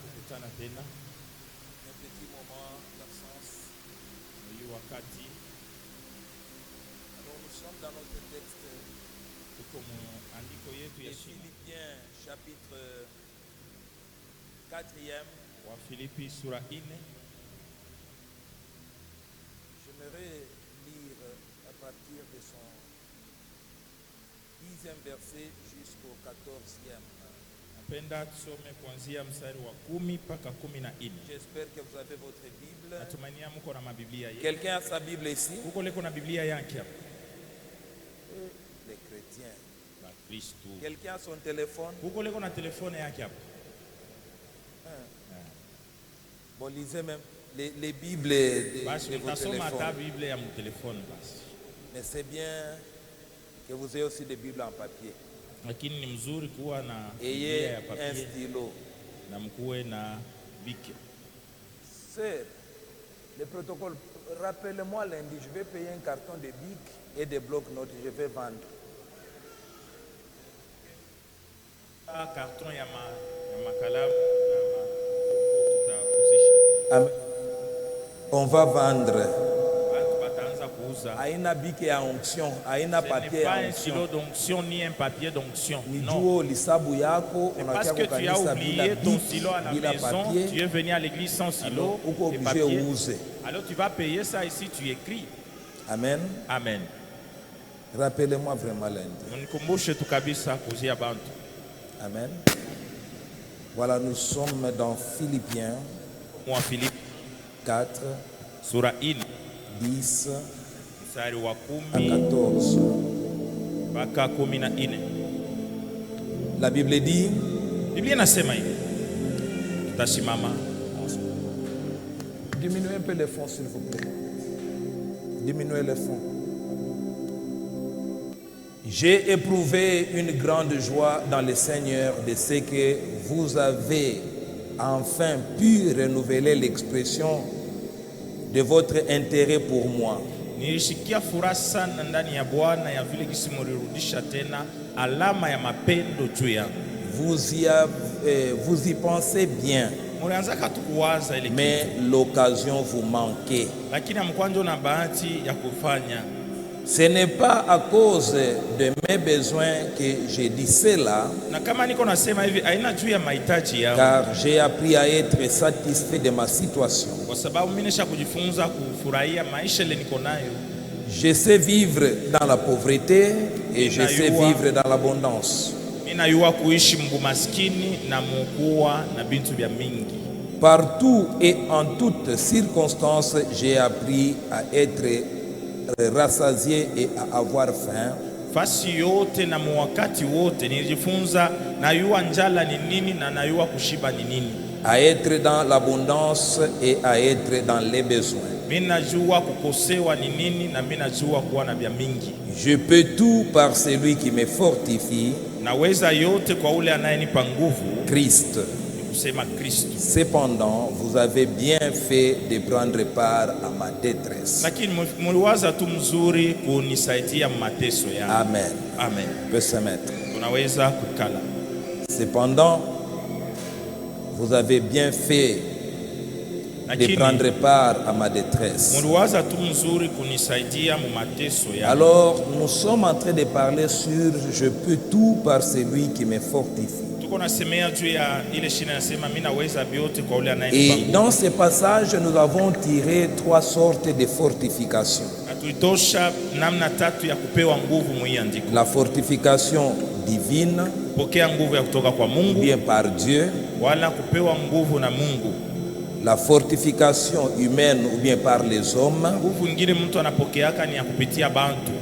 kukutana tena un petit moment d'absence. hii wakati. Alors nous sommes dans notre texte Tuko mu andiko yetu ya de shima Philippiens chapitre 4e. wa Filipi sura 4. J'aimerais lire à partir de son 10e verset jusqu'au 14e. Napenda tusome kuanzia mstari wa 10 mpaka 14. J'espère que vous avez votre Bible. Natumania mko na mabiblia yenu. Quelqu'un a sa Bible ici? Huko leko na biblia yake hapa. Les chrétiens. Ba Kristo. Quelqu'un a son téléphone? Huko leko na telefone yake hapa. Bon, lisez même les Bibles de Basi vos utasoma hata téléphones. biblia ya mtelefoni basi. Mais c'est bien que vous ayez aussi des Bibles en papier. Lakini ni mzuri kuwa na biblia Ayez ya un papier stylo. na mkuwe na bike. Sœur, le protocole, rappelez-moi lundi, je vais payer un carton de bic et de bloc-notes, je vais vendre. Karton ya makalamu na tutakuzisha. Amen. On va vendre. Watu wataanza kuuza. Aina bic et à onction, aina Ce papier n'est pas à un stylo onction. d'onction ni un papier d'onction. Ni Non. juo lisabu yako C'est unakia parce que tu as kukanisa bila oublié ton bic, stylo à la bila maison, papier. tu es venu à l'église sans stylo Alors, uko et obligé papier. uuze. Alors tu vas payer ça ici, tu écris. Amen. Amen. Rappelez-moi vraiment lundi. Unikumbushe tu kabisa kuzia bantu. Amen. Voilà, nous sommes dans Philippiens Mwa Filipi 4, sura 4 10 mstari wa à 10 14. mpaka 14. La Bible dit, Biblia inasema hivi. Tutasimama. diminuez un peu les fonds s'il vous plaît. Diminuez les fonds. J'ai éprouvé une grande joie dans le Seigneur de ce que vous avez enfin pu renouveler l'expression de votre intérêt pour moi. Nilishikia furaha sana ndani ya Bwana ya vile gisi mulirudisha tena alama ya mapendo juu yangu. Vous y pensez bien, Mulianzaka tu kuwaza ile mais kitu, l'occasion vous manquait. lakini hamkuwa na bahati ya kufanya. Ce n'est pas à cause de mes besoins que je dis cela, Na kama niko nasema hivi haina juu ya mahitaji yangu, car j'ai appris à être satisfait de ma situation. kwa sababu mimi nisha kujifunza kufurahia maisha ile niko nayo. Je sais vivre dans la pauvreté et je sais Inayua. vivre dans l'abondance. Mimi najua kuishi mgu maskini na mukuwa na bintu vya mingi. Partout et en toutes circonstances, j'ai appris à être rassasié et à avoir faim, Fasi yote na wakati wote nilijifunza najua njala ni nini na najua kushiba ni nini. à être dans l'abondance et à être dans les besoins. Mimi najua kukosewa ni nini na mimi najua kuwa na vya mingi. Je peux tout par celui qui me fortifie, Naweza yote kwa ule anayenipa nguvu, Christ. ni kusema Kristo. Cependant, vous avez bien fait de prendre part à ma détresse. Lakini muliwaza tu mzuri kunisaidia mateso yangu. Amen. Amen. On peut se mettre. Tunaweza kukala. Cependant, vous avez bien fait de Lakini prendre part à ma détresse. muliwaza tu mzuri kunisaidia mu mateso yangu. Alors, nous sommes en train de parler sur je peux tout par celui qui me fortifie. Tuko nasemea juu ya ile shina nasema mimi naweza vyote kwa ule Et anayenipa nguvu. dans ce passage, nous avons tiré 3 sortes de fortifications. Na tulitosha namna tatu ya kupewa nguvu muiandiko. La fortification divine, Pokea nguvu ya kutoka kwa Mungu, bien par Dieu. wala kupewa nguvu na Mungu. La fortification humaine ou bien par les hommes. Nguvu nyingine mtu anapokeaka ni ya kupitia bantu,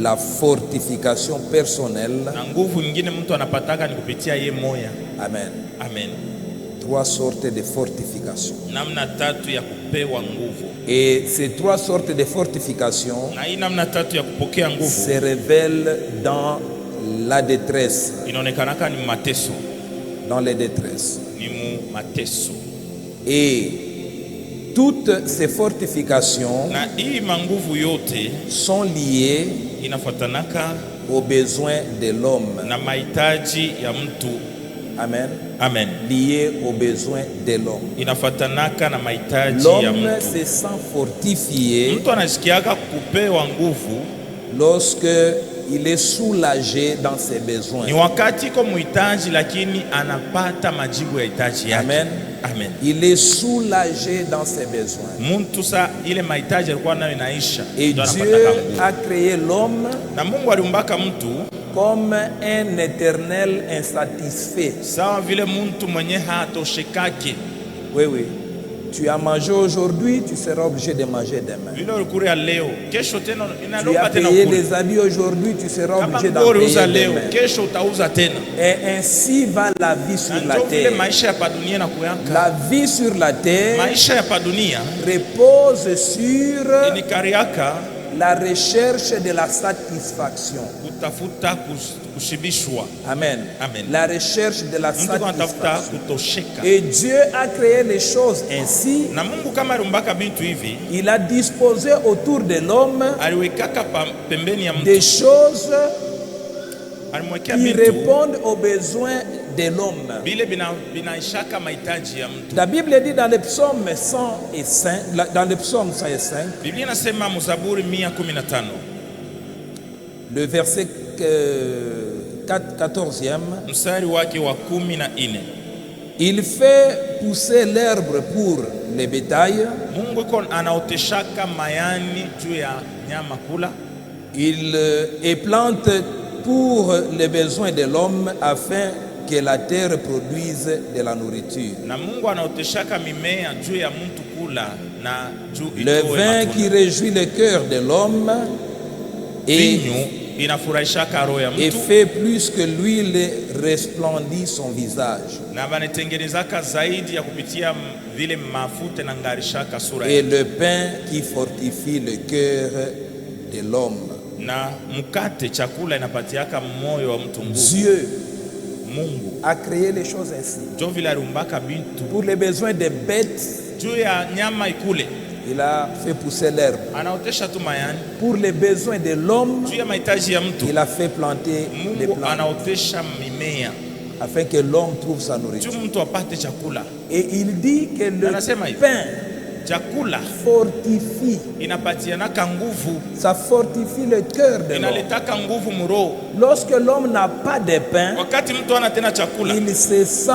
La fortification personnelle. na nguvu nyingine mtu anapataka ni kupitia ye moya. Amen. Amen. 3 sortes de fortification. Namna tatu ya kupewa nguvu. Et ces 3 sortes de fortification Na hii namna tatu ya kupokea nguvu se révèlent dans la détresse. inaonekanaka ni mateso, Dans les détresses. ni mu mateso. Et toutes ces fortifications Na hii manguvu yote sont liées inafuatanaka aux besoins de l'homme. na mahitaji ya mtu. Amen. Amen. Lié aux besoins de l'homme. Inafatanaka na mahitaji ya L'homme mtu. se sent fortifié Mtu anasikiaka kupewa nguvu lorsque il est soulagé dans ses besoins. ni wakati iko muhitaji lakini anapata majibu ya hitaji yake. Amen. Amen. Il est soulagé dans ses besoins. Mtu sa ile mahitaji alikuwa nayo inaisha. Et Ndio Dieu anapata nguvu. a créé l'homme Na Mungu aliumbaka mtu comme un éternel insatisfait. sawa vile mtu mwenye hatoshekake. Oui, oui. Tu as mangé aujourd'hui, tu seras obligé de manger demain. Vile ulikuwa leo, kesho tena Tu inalomba as tena payé ukule. des habits aujourd'hui, tu seras Kama obligé nguo d'en uliuza payer leo, demain. kesho utauza tena. Et ainsi va la vie sur la Ndio vile terre. maisha ya padunia na kuyaka. La vie sur la terre Maisha ya padunia repose sur inikariaka la recherche de la satisfaction. kutafuta kushibishwa. Amen. Amen. La recherche de la Mtu anatafuta satisfaction. kutosheka. Et Dieu a créé les choses ainsi. Na Mungu kama aliumbaka bintu hivi, Il a disposé autour de l'homme aliwekaka pembeni ya mtu. des choses Alimwekea qui bintu répondent aux besoins de l'homme. vile binaishaka mahitaji ya mtu. La Bible dit dans le psaume 105, dans le psaume 105, Biblia inasema Mzaburi 115 le verset 14e, mstari wake wa 14, il fait pousser l'herbe pour les bétails, Mungu iko anaoteshaka mayani juu ya nyama kula. il plante pour les besoins de l'homme afin que la terre produise de la nourriture. Na Mungu anaoteshaka mimea juu ya mtu kula na juu Le itoe vin qui matunda. réjouit le cœur de l'homme et Vinyu inafurahishaka roho ya et mtu fait plus que l'huile resplendit son visage. na banitengenezaka zaidi ya kupitia vile mafuta na ngarishaka sura Et yake. le pain qui fortifie le cœur de l'homme. Na mkate chakula inapatiaka moyo wa mtu nguvu. Dieu Mungu a créé les choses ainsi. ndio vile aliumbaka bintu Pour les besoins des bêtes, juu ya nyama ikule, il a fait pousser l'herbe. anaotesha tu mayani. Pour les besoins de l'homme, Juu ya mahitaji ya mtu, il a fait planter des Mungu plantes anaotesha mimea afin que l'homme trouve sa juu nourriture. mtu apate chakula. Et il dit que le Anasema hivi, pain chakula fortifie, inapatianaka nguvu, ça fortifie le cœur de l'homme. inaletaka nguvu muroho. Lorsque l'homme n'a pas de pain, Wakati mtu ana tena chakula, il se sent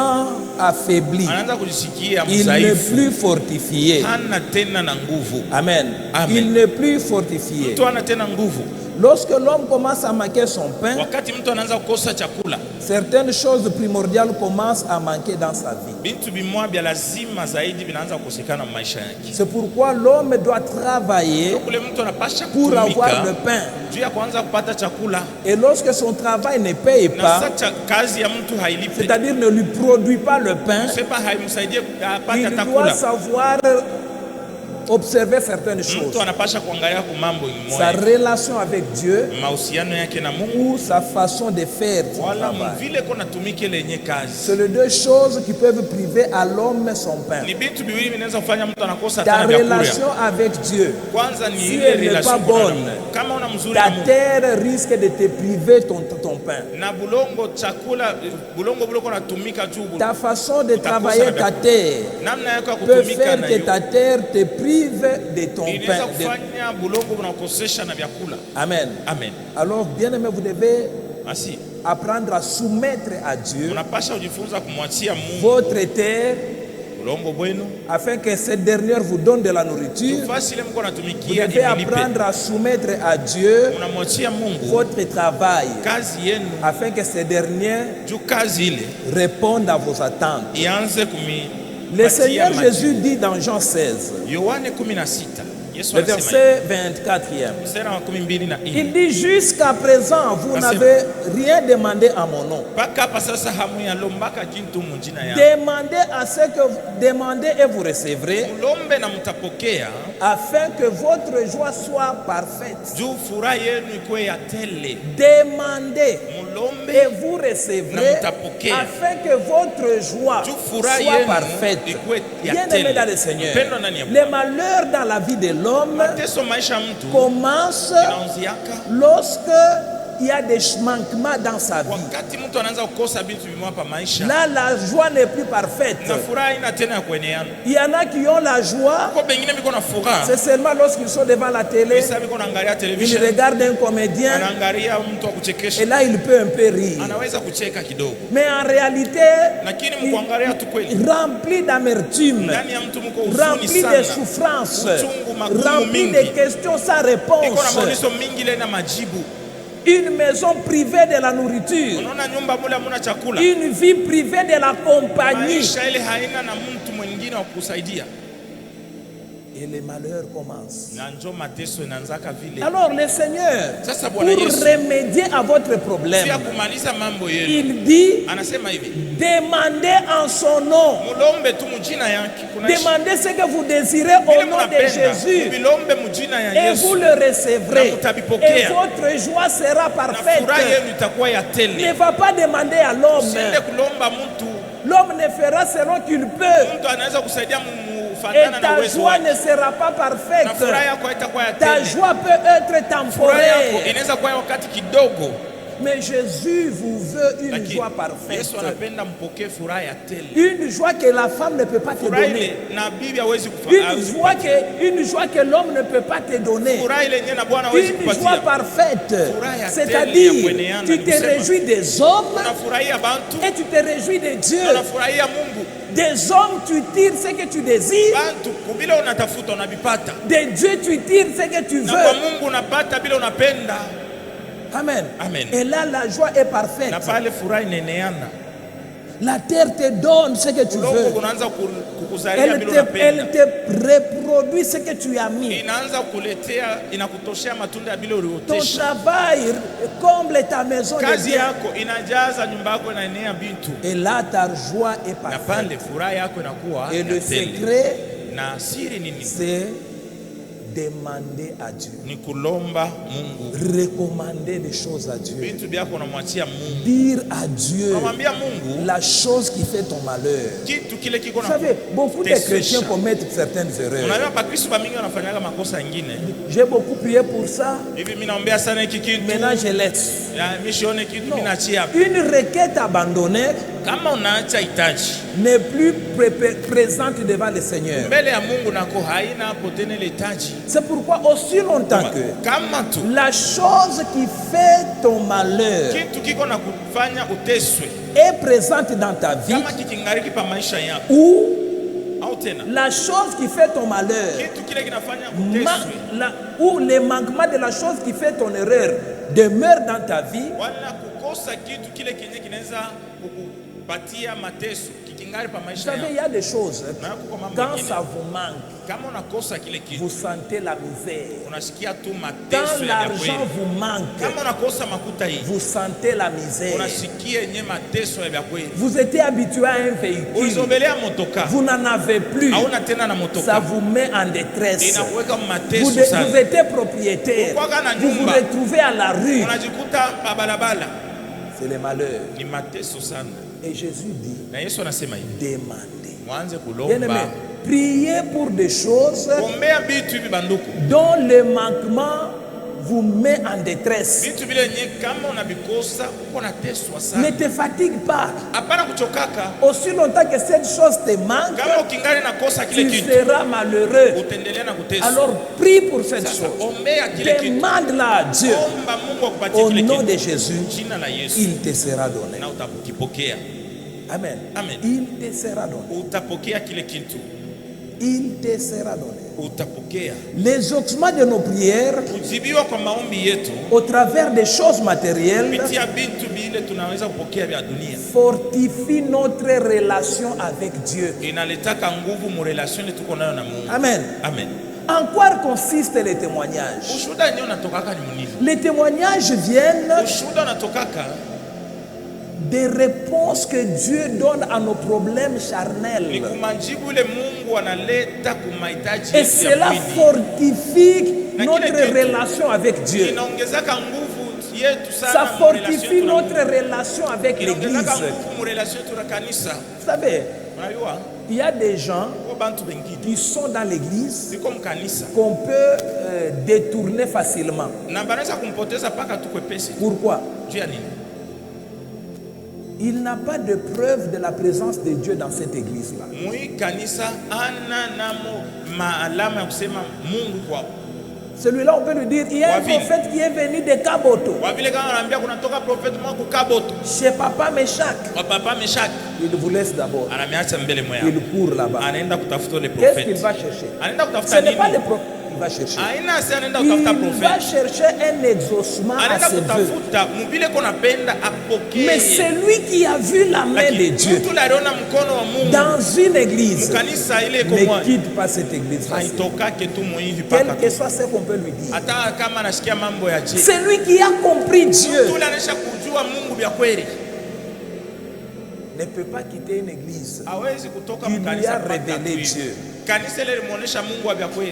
affaibli. anaanza kujisikia Il n'est mdhaifu, plus fortifié. hana tena na nguvu. Amen. Amen. Il n'est plus fortifié. Mtu hana tena nguvu. Lorsque l'homme commence à manquer son pain, Wakati mtu anaanza kukosa chakula, certaines choses primordiales commencent à manquer dans sa vie. bintu bimoja vya lazima zaidi vinaanza kukosekana maisha yake. C'est pourquoi l'homme doit travailler Kule mtu anapasha pour avoir le kutumika pain. juu ya kuanza kupata chakula, Et lorsque son travail ne paye na pas, sasa kazi ya mtu hailipi, c'est-à-dire ne lui produit pas le pain, sema haimsaidie apate il doit chakula. savoir observer certaines choses. Mtu anapasha kuangalia kwa mambo Sa moja, relation avec Dieu mahusiano yake na Mungu, ou sa façon de faire son wala travail. vile ko natumike lenye kazi. C'est les deux choses qui peuvent priver à l'homme son pain. Ni vitu viwili vinaweza kufanya mtu anakosa Ta tena vyakula. relation avec Dieu, Kwanza ni si ile elle n'est relation pas kuna na bonne, Mungu. Kama una mzuri na ta Mungu terre risque de te priver ton pain. na bulongo chakula, bulongo buloko natumika juu, Ta façon de travailler ta terre namna yako ya peut kutumika faire na que hiyo ta terre te prive de ton inaweza pain. kufanya bulongo unakosesha na vyakula. Amen. Amen. Alors, bien aimé, vous devez Basi apprendre à soumettre à Dieu unapasha kujifunza kumwachia Mungu votre terre bulongo bwenu, afin que cette dernière vous donne de la nourriture. fasi ile mko Vous natumikia devez imilipe. apprendre à soumettre à Dieu Unamwachia Mungu votre travail kazi yenu afin que ces derniers juu kazi ile répondent à vos attentes. ianze kumi. Le Seigneur Jésus dit dans Jean 16, Yohane 16, Yesu le anasema verset 24e, mstari wa 12 il dit jusqu'à présent, vous n'avez rien demandé à mon nom. mpaka hapa sasa hamuyalombaka kintu munjina yangu. Demandez et vous recevrez, Mulombe na mtapokea afin que votre joie soit parfaite. juu furaha yenu ikuwe ya tele. Demandez Mulombe et vous recevrez, na mtapokea afin que votre joie juu furaha soit yenu parfaite. ikuwe ya Bien aimé dans le tele. Seigneur, Mpendwa ndani ya les Bwana. malheurs dans la vie de l'homme Mateso maisha ya mtu commencent inaanziaka lorsque il y a des manquements dans sa vie, wakati mtu anaanza kukosa vitu vimwapa maisha, là la joie n'est plus parfaite. na furaha ina tena ya kueneana. Il y en a qui ont la joie, Kwa bengine biko na furaha, c'est seulement lorsqu'ils sont devant la télé, sasa biko naangalia ils television, regardent un comédien anaangalia mtu wa et kuchekesha, là il peut un peu rire. anaweza kucheka kidogo, Mais en réalité, lakini mkuangalia tu kweli rempli d'amertume, ndani ya mtu mko huzuni rempli de sana, souffrances, uchungu magumu rempli mingi, de questions sans iko na réponse. maulizo mingi ile na majibu. Une maison privée de la nourriture, Unaona nyumba mule hamuna chakula, une vie privée de la compagnie. maisha ile haina na mtu mwingine wa kukusaidia, Et les malheurs commencent. na njo mateso inaanzaka vile. Alors le Seigneur, Sasa pour Bwana Yesu remédier à votre problème, pia kumaliza mambo yenu, il dit, anasema hivi, demandez en son nom. mulombe tu mujina yake, kuna Demandez ce que vous désirez au vile nom de munapenda, Jésus mubilombe mujina ya et Yesu, vous le recevrez. Na mutavipokea. Et votre joie sera na parfaite. furaha yenu itakuwa ya Ne tele. va pas demander à l'homme. Usiende kulomba mtu, L'homme ne fera selon qu'il peut. mtu anaweza kusaidia Et mufatana na ta uwezo joie wake, ne sera pas na parfaite. furaha yako haitakuwa ya Ta tele. joie peut être Furaha yako temporaire. inaweza kuwa ya wakati kidogo, Mais Jésus vous veut une lakini joie parfaite. Yesu anapenda mpokee furaha ya tele. Une joie que la femme ne peut pas te Furaha donner. ile na bibi hawezi Une joie que l'homme ne peut pas te donner. furaha ile yenyewe na Bwana hawezi Une joie kupatia. parfaite. Furaha ya C'est-à-dire, tele ya kueneana, tu ni te kusema. réjouis des hommes Unafurahia bantu, et tu te réjouis de Dieu. unafurahia Mungu. Des hommes, tu tires ce que tu désires. Bantu kubile unatafuta unavipata, De Dieu, tu tires ce que tu na kwa veux. Mungu unapata bila unapenda. Amen. Amen. Et là, la joie est parfaite. Na pale furaha inaeneana, La terre te donne ce que tu udongo veux. unaanza kukuzalia Elle bila te, unapenda, elle te reproduit ce que tu as mis. inaanza kuletea, inakutoshea matunda ya bila Ton uliotesha. travail comble ta maison de Kazi bien. yako inajaza nyumba yako, inaenea vitu, Et là, ta joie est na parfaite. pale furaha yako inakuwa Et ya le tele. secret, Na siri nini? c'est demander à Dieu. Ni kulomba Mungu Recommander les choses à Dieu. vitu vyako, unamwachia Mungu, Dire à Dieu unamwambia Mungu la chose qui fait ton malheur. kitu kile kiko Vous na savez, beaucoup de kutesesha. chrétiens commettent certaines erreurs. Unajua Bakristo bamingi wanafanyaga makosa ingine J'ai beaucoup prié pour ça. hivi. Mimi naombea sana hiki kitu, Maintenant, je laisse. ya mishione kitu, mimi naachia. Une requête abandonnée Kama unaacha hitaji n'est plus présente devant le Seigneur. mbele ya Mungu, nako haina hapo tena ile hitaji. C'est pourquoi aussi longtemps que Kama tu la chose qui fait ton malheur kitu kiko na kufanya uteswe, est présente dans ta vie, kama kikingariki pa maisha yako, ou au tena la chose qui fait ton malheur, kitu kile kinafanya uteswe, ou les manquements de la chose qui fait ton erreur demeure dans ta vie, wala kukosa kitu kile kenye kinaweza kukupatia mateso kikingari pa vous maisha savez, il y yako. a des choses, Na kuko mambo quand mengine, ça vous manque, kama unakosa kile kitu vous sentez la misère. unasikia tu Quand mateso ya l'argent kweli. vous manque, Kama unakosa makuta hii vous sentez la misère. unasikia yenye mateso ya kweli. Vous étiez habitué à un véhicule, Ulizombelea motoka, vous n'en avez plus, hauna tena na ça motoka, vous met en détresse. inakuweka Vous, mateso vous sana, étiez propriétaire, Ulikuwa na vous vous nyumba. retrouvez à la rue. unajikuta babalabala, C'est le malheur. ni mateso sana. Et Jésus dit, Na Yesu anasema hivi, demandez. mwanze Bien-aimé, kulomba, priez pour des choses ombea vitu hivi banduku, dont le manquement vous met en détresse. vitu vile yenye kama unavikosa uko nateswa Ne sana. te fatigue pas. Hapana kuchokaka, Aussi longtemps que cette chose te manque, kama ukingari nakosa kile tu kitu seras malheureux. utaendelea na kuteswa. Alors prie pour cette Sasa chose. ombea kile kitu, Demande-la à Dieu. omba Mungu akupatie Au kile nom de kitu, Jésus, jina la Yesu, il te sera donné. na utakipokea. Amen. Amen. Il te sera donné. Utapokea kile kitu, Il te sera donné. utapokea. L'exaucement de nos prières Kujibiwa kwa maombi yetu au travers des choses matérielles kupitia vitu vile tunaweza kupokea vya dunia, fortifie notre relation avec Dieu. inaletaka nguvu mu relation ile tuko nayo na Mungu. Amen. Amen. En quoi consiste le témoignage? Ushuhuda yenyewe unatokaka ni munini? Les témoignages viennent Ushuhuda unatokaka des réponses que Dieu donne à nos problèmes ni charnels. kumajibu ile Mungu analeta kumahitaji Et yetu ya cela mwili. fortifie Na notre kile kitu relation avec Dieu. inaongezaka nguvu yetu sana Ça mu relation fortifie yetu na Mungu. notre relation avec l'Église. Inaongezaka nguvu mu relation yetu na kanisa. Vous savez, Unajua il y a des gens kwa bantu bengine qui sont dans l'Église siko mkanisa qu'on peut détourner facilement. Na banaweza kumpoteza paka tu kwepesi. Pourquoi? Juu ya nini? Il n'a pas de preuve de la présence de Dieu dans cette église-là. Mui kanisa ana namo maalama ya kusema Mungu kwao. Celui-là, on peut lui dire, il y a un prophète qui est venu de Kaboto. Chez Papa Meshach. Il vous laisse d'abord. Il court là-bas. Qu'est-ce qu'il va chercher? Ce n'est pas le prophète qu'il va chercher. Il va chercher un exaucement à ses vœux. Mais celui qui a vu la main de Dieu dans une église ne quitte pas cette église. Quel que soit ce qu'on peut lui dire. Celui qui a compris Dieu ne peut pas quitter une église qui lui a révélé Dieu.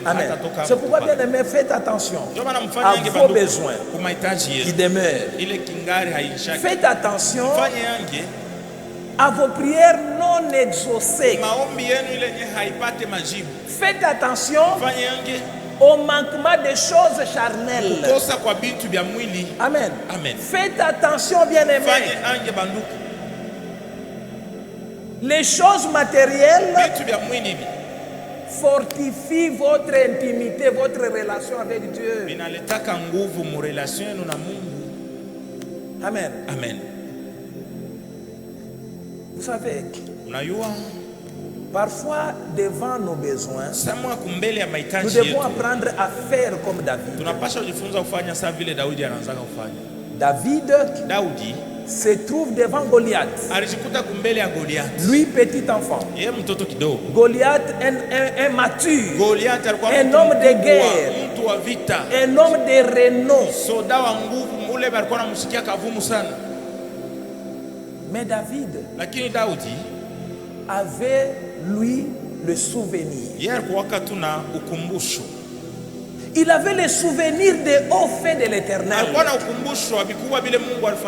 Amen. C'est pourquoi, bien aimé, faites attention à vos besoins qui demeurent. Faites attention à vos prières non exaucées. Faites attention au manquement des choses charnelles. Amen. Faites attention, bien aimé. Les choses matérielles fortifient votre intimité, votre relation avec Dieu. Amen. Amen. Vous savez, parfois devant nos besoins, nous devons apprendre à faire comme David. David se trouve devant Goliath. Lui, petit enfant. Goliath, un mature. Un homme de guerre. Un homme de renom. Mais David avait, lui, le souvenir. Il avait le souvenir des hauts faits de l'Éternel.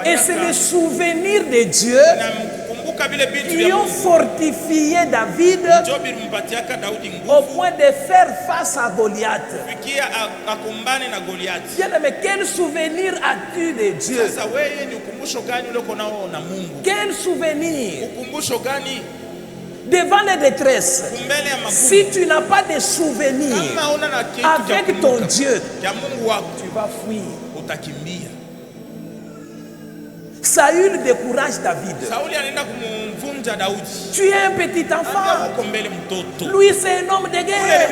Et c'est le souvenir de Dieu qui ont fortifié David au point de faire face à Goliath. Mais quel souvenir as-tu de Dieu? Quel souvenir? Devant les détresses, si tu n'as pas de souvenir avec ton Dieu, tu vas fuir. Saül décourage David. Tu es un petit enfant. Lui, c'est un homme de guerre.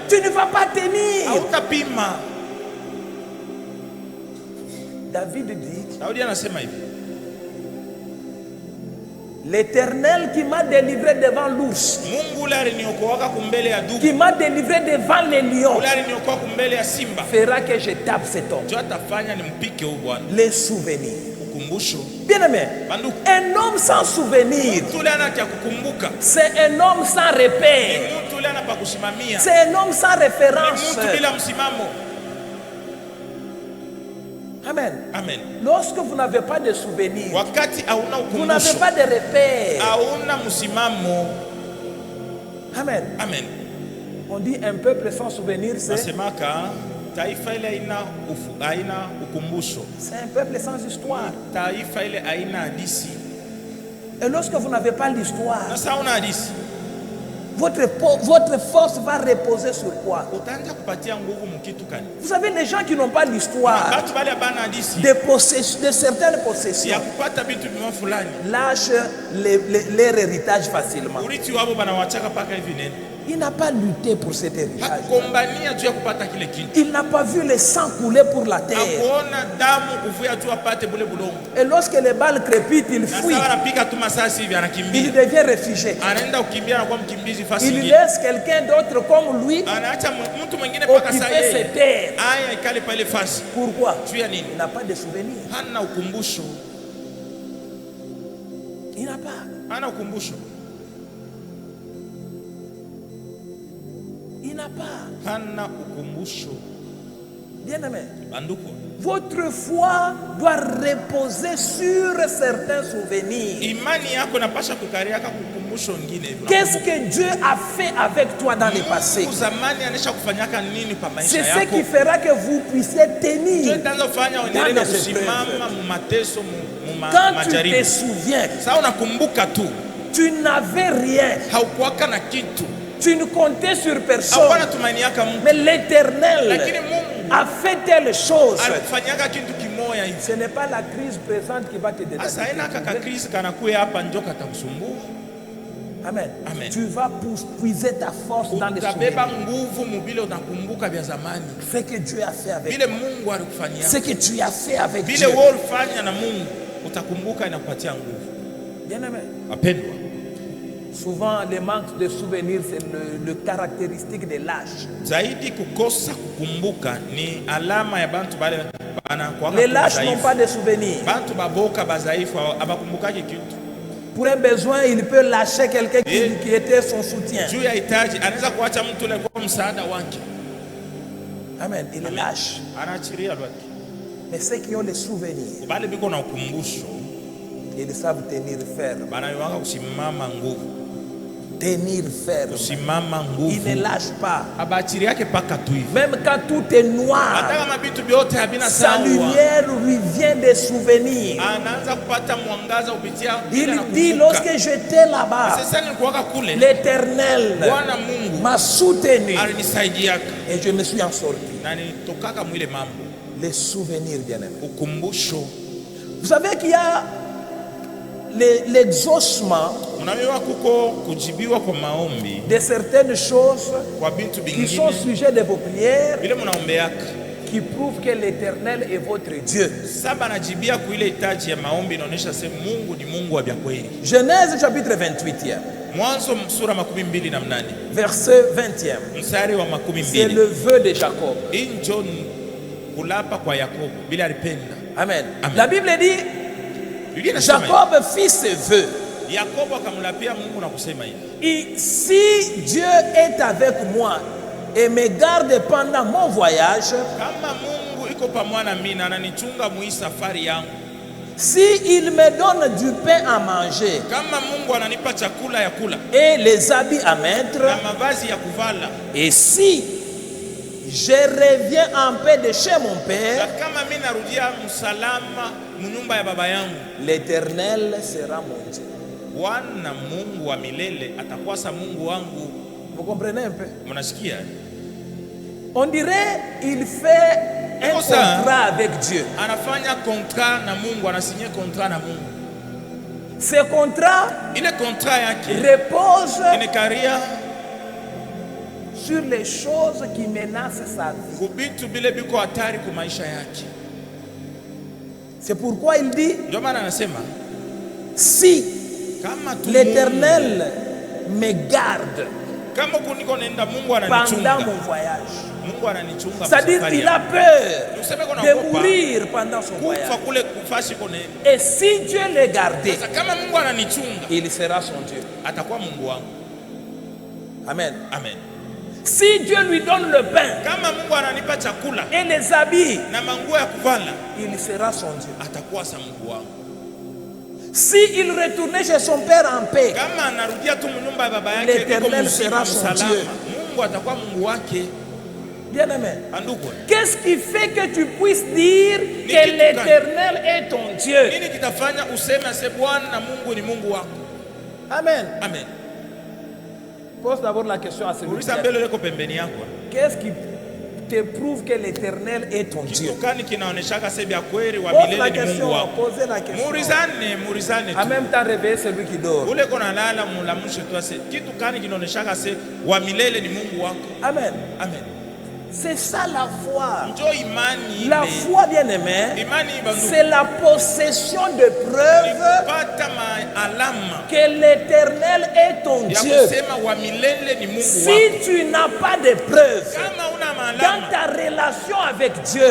Tu ne vas pas tenir. David dit, l'Éternel qui m'a délivré devant l'ours, qui m'a délivré devant les lions, fera que je tape cet homme. Les souvenirs. Bien aimé, un homme sans souvenir, c'est un homme sans repère, c'est un homme sans référence. Amen. Amen. Lorsque vous n'avez pas de souvenirs, vous n'avez pas de repères. Amen. Amen. On dit un peuple sans souvenir, c'est un peuple sans histoire. Et lorsque vous n'avez pas l'histoire, votre force va reposer sur quoi? Vous savez, les gens qui n'ont pas l'histoire de certaines possessions lâchent leur héritage facilement. Il n'a pas lutté pour cet héritage. Il n'a pas vu le sang couler pour la terre. Et lorsque les balles crépitent, il fuit. Il devient réfugié. Il laisse quelqu'un d'autre comme lui occuper ses terres. Pourquoi? Il n'a pas de souvenir. Il n'a pas. Il n'a pas. Bien aimé, votre foi doit reposer sur certains souvenirs. ukumbusho mwingine hivi. Qu'est-ce que Dieu a fait avec toi dans le passé? Mungu zamani anisha kufanyaka nini kwa maisha C'est yako? ce qui fera que vous puissiez tenir. Quand tu te souviens, tu n'avais rien, tu ne comptais sur personne, mais l'Éternel a fait telle chose. Ce n'est pas la crise présente qui va te détruire. Amen. Amen. Tu vas puiser ta force dans les souvenirs. Ce que Dieu a fait avec toi. Ce que tu as fait avec Dieu. Bien-aimé. Souvent, le manque de souvenirs, c'est le caractéristique de l'âge. Les lâches n'ont pas de souvenirs. Pour un besoin, il peut lâcher quelqu'un qui était son soutien. Amen. Il lâche. Mais ceux qui ont les souvenirs, ils savent tenir ferme. Tenir ferme. Il ne lâche pas. Même quand tout est noir, sa lumière lui vient des souvenirs. Il dit, lorsque j'étais là-bas, l'Éternel m'a soutenu et je me suis en sorti. Les souvenirs, bien-aimés. Vous savez qu'il y a l'exaucement de certaines choses qui sont sujets de vos prières, qui prouvent que l'Éternel est votre Dieu. Genèse chapitre 28e, verset 20e. C'est le vœu de Jacob. Amen. La Bible dit, Jacob fit ses vœux. Et si Dieu est avec moi et me garde pendant mon voyage, si il me donne du pain à manger et les habits à mettre, et si je reviens en paix de chez mon père, l'Éternel sera mon Dieu. Vous comprenez un peu? On dirait qu'il fait un contrat avec Dieu. Ce contrat repose sur les choses qui menacent sa vie. C'est pourquoi il dit, si l'Éternel me garde pendant mon voyage, c'est-à-dire qu'il a peur de mourir pendant son voyage. Et si Dieu le gardait, il sera son Dieu. Amen. Amen. Si Dieu lui donne le pain et les habits, il sera son Dieu. Si il retournait chez son père en paix, l'Éternel sera son Dieu. Bien-aimé, qu'est-ce qui fait que tu puisses dire que l'Éternel est ton Dieu? Amen. Amen. Pose d'abord la question à celui-ci. Qu'est-ce qui te prouve que l'Éternel est ton Dieu? Pose la question, posez la question. En même temps, réveillez celui qui dort. Amen. Amen. C'est ça la foi. La foi, bien-aimé, c'est la possession de preuves que l'Éternel est ton Dieu. Si tu n'as pas de preuves dans ta relation avec Dieu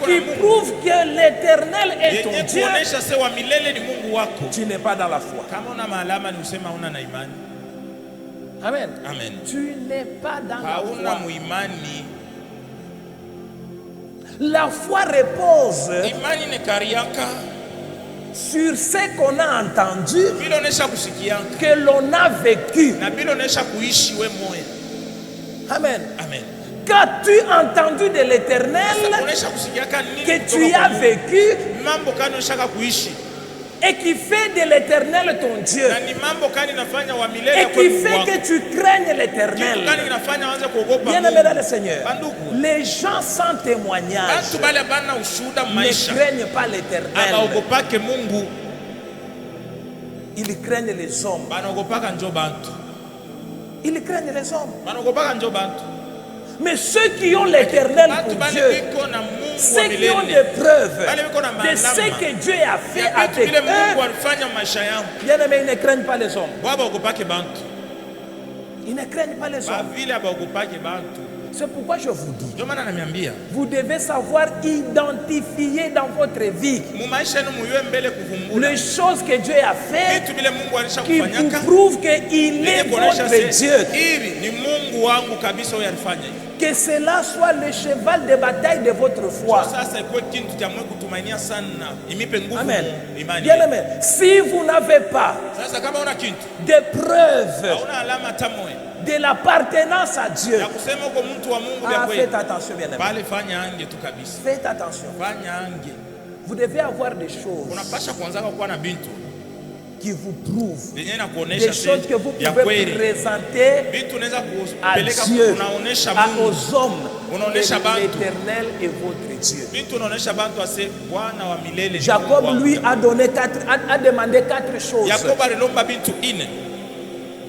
qui prouve que l'Éternel est ton Dieu, tu n'es pas dans la foi. Amen. Amen. Tu n'es pas dans la foi. La foi repose sur ce qu'on a entendu, Vile onesha kusikia. que l'on a vécu. Na vile onesha kuishi we moyo. Amen. Amen. Qu'as-tu entendu de l'Éternel Onesha kusikia nini que kutoka tu kwa as Mungu. vécu Mambo kani onesha kuishi. et qui fait de l'Éternel ton Dieu Na ni mambo kani inafanya wa milele et kwa qui Mungu fait wako. que tu craignes Kitu l'Éternel. gani inafanya waanze kuogopa Bien-aimé Mungu? dans le Seigneur, Bandugu, les gens sans témoignage bantu bale bana ushuhuda ne maisha craignent pas l'Éternel. abaogopake Mungu, Ils craignent les hommes. banaogopaka njo bantu, Ils craignent les hommes. banaogopaka njo bantu. Mais ceux qui ont l'Éternel Bantu pour bale Dieu, biko na Mungu wa ceux qui ont milele, des preuves bale biko na de ce malama que Dieu a fait ya vitu avec vile Mungu eux, alifanya maisha yangu, bien-aimés, ils ne craignent pas les hommes. bo abaogopake bantu, Ils ne craignent pas les ba hommes. vile abaogopake bantu. C'est pourquoi je vous dis, Ndio maana namiambia vous devez savoir identifier dans votre vie mu maisha yenu muyue mbele kuvumbula les choses que Dieu a fait vitu vile Mungu alisha qui vous kufanyaka, prouvent qu'il est ili kuonesha votre se Dieu. hivi ni Mungu wangu kabisa, huyo alifanya hivi. Que cela soit le cheval de bataille de votre foi. Sasa ikuwe kitu cha mwe kutumainia sana, imipe nguvu Amen. imani. Bien-aimés, si vous n'avez pas Sasa kama una kitu, de preuves hauna alama hata moja de l'appartenance à Dieu, ya kusema uko mtu wa Mungu vya kweli, faites attention, bien-aimés. pale fanya ange tu kabisa, Faites attention. fanya ange. Vous devez avoir des choses Unapasha kuanza kuwa na bintu qui vous prouvent, yenye na kuonesha des choses que vous ya pouvez kweli, présenter vitu unaweza à kupeleka, Dieu, unaonesha Mungu, aux hommes. unaonesha Que bantu, l'Éternel est votre Dieu. vitu unaonesha bantu ase Bwana wa milele ni Mungu Jacob, wangu. lui, a demandé 4 choses. Yakobo alilomba bintu ine,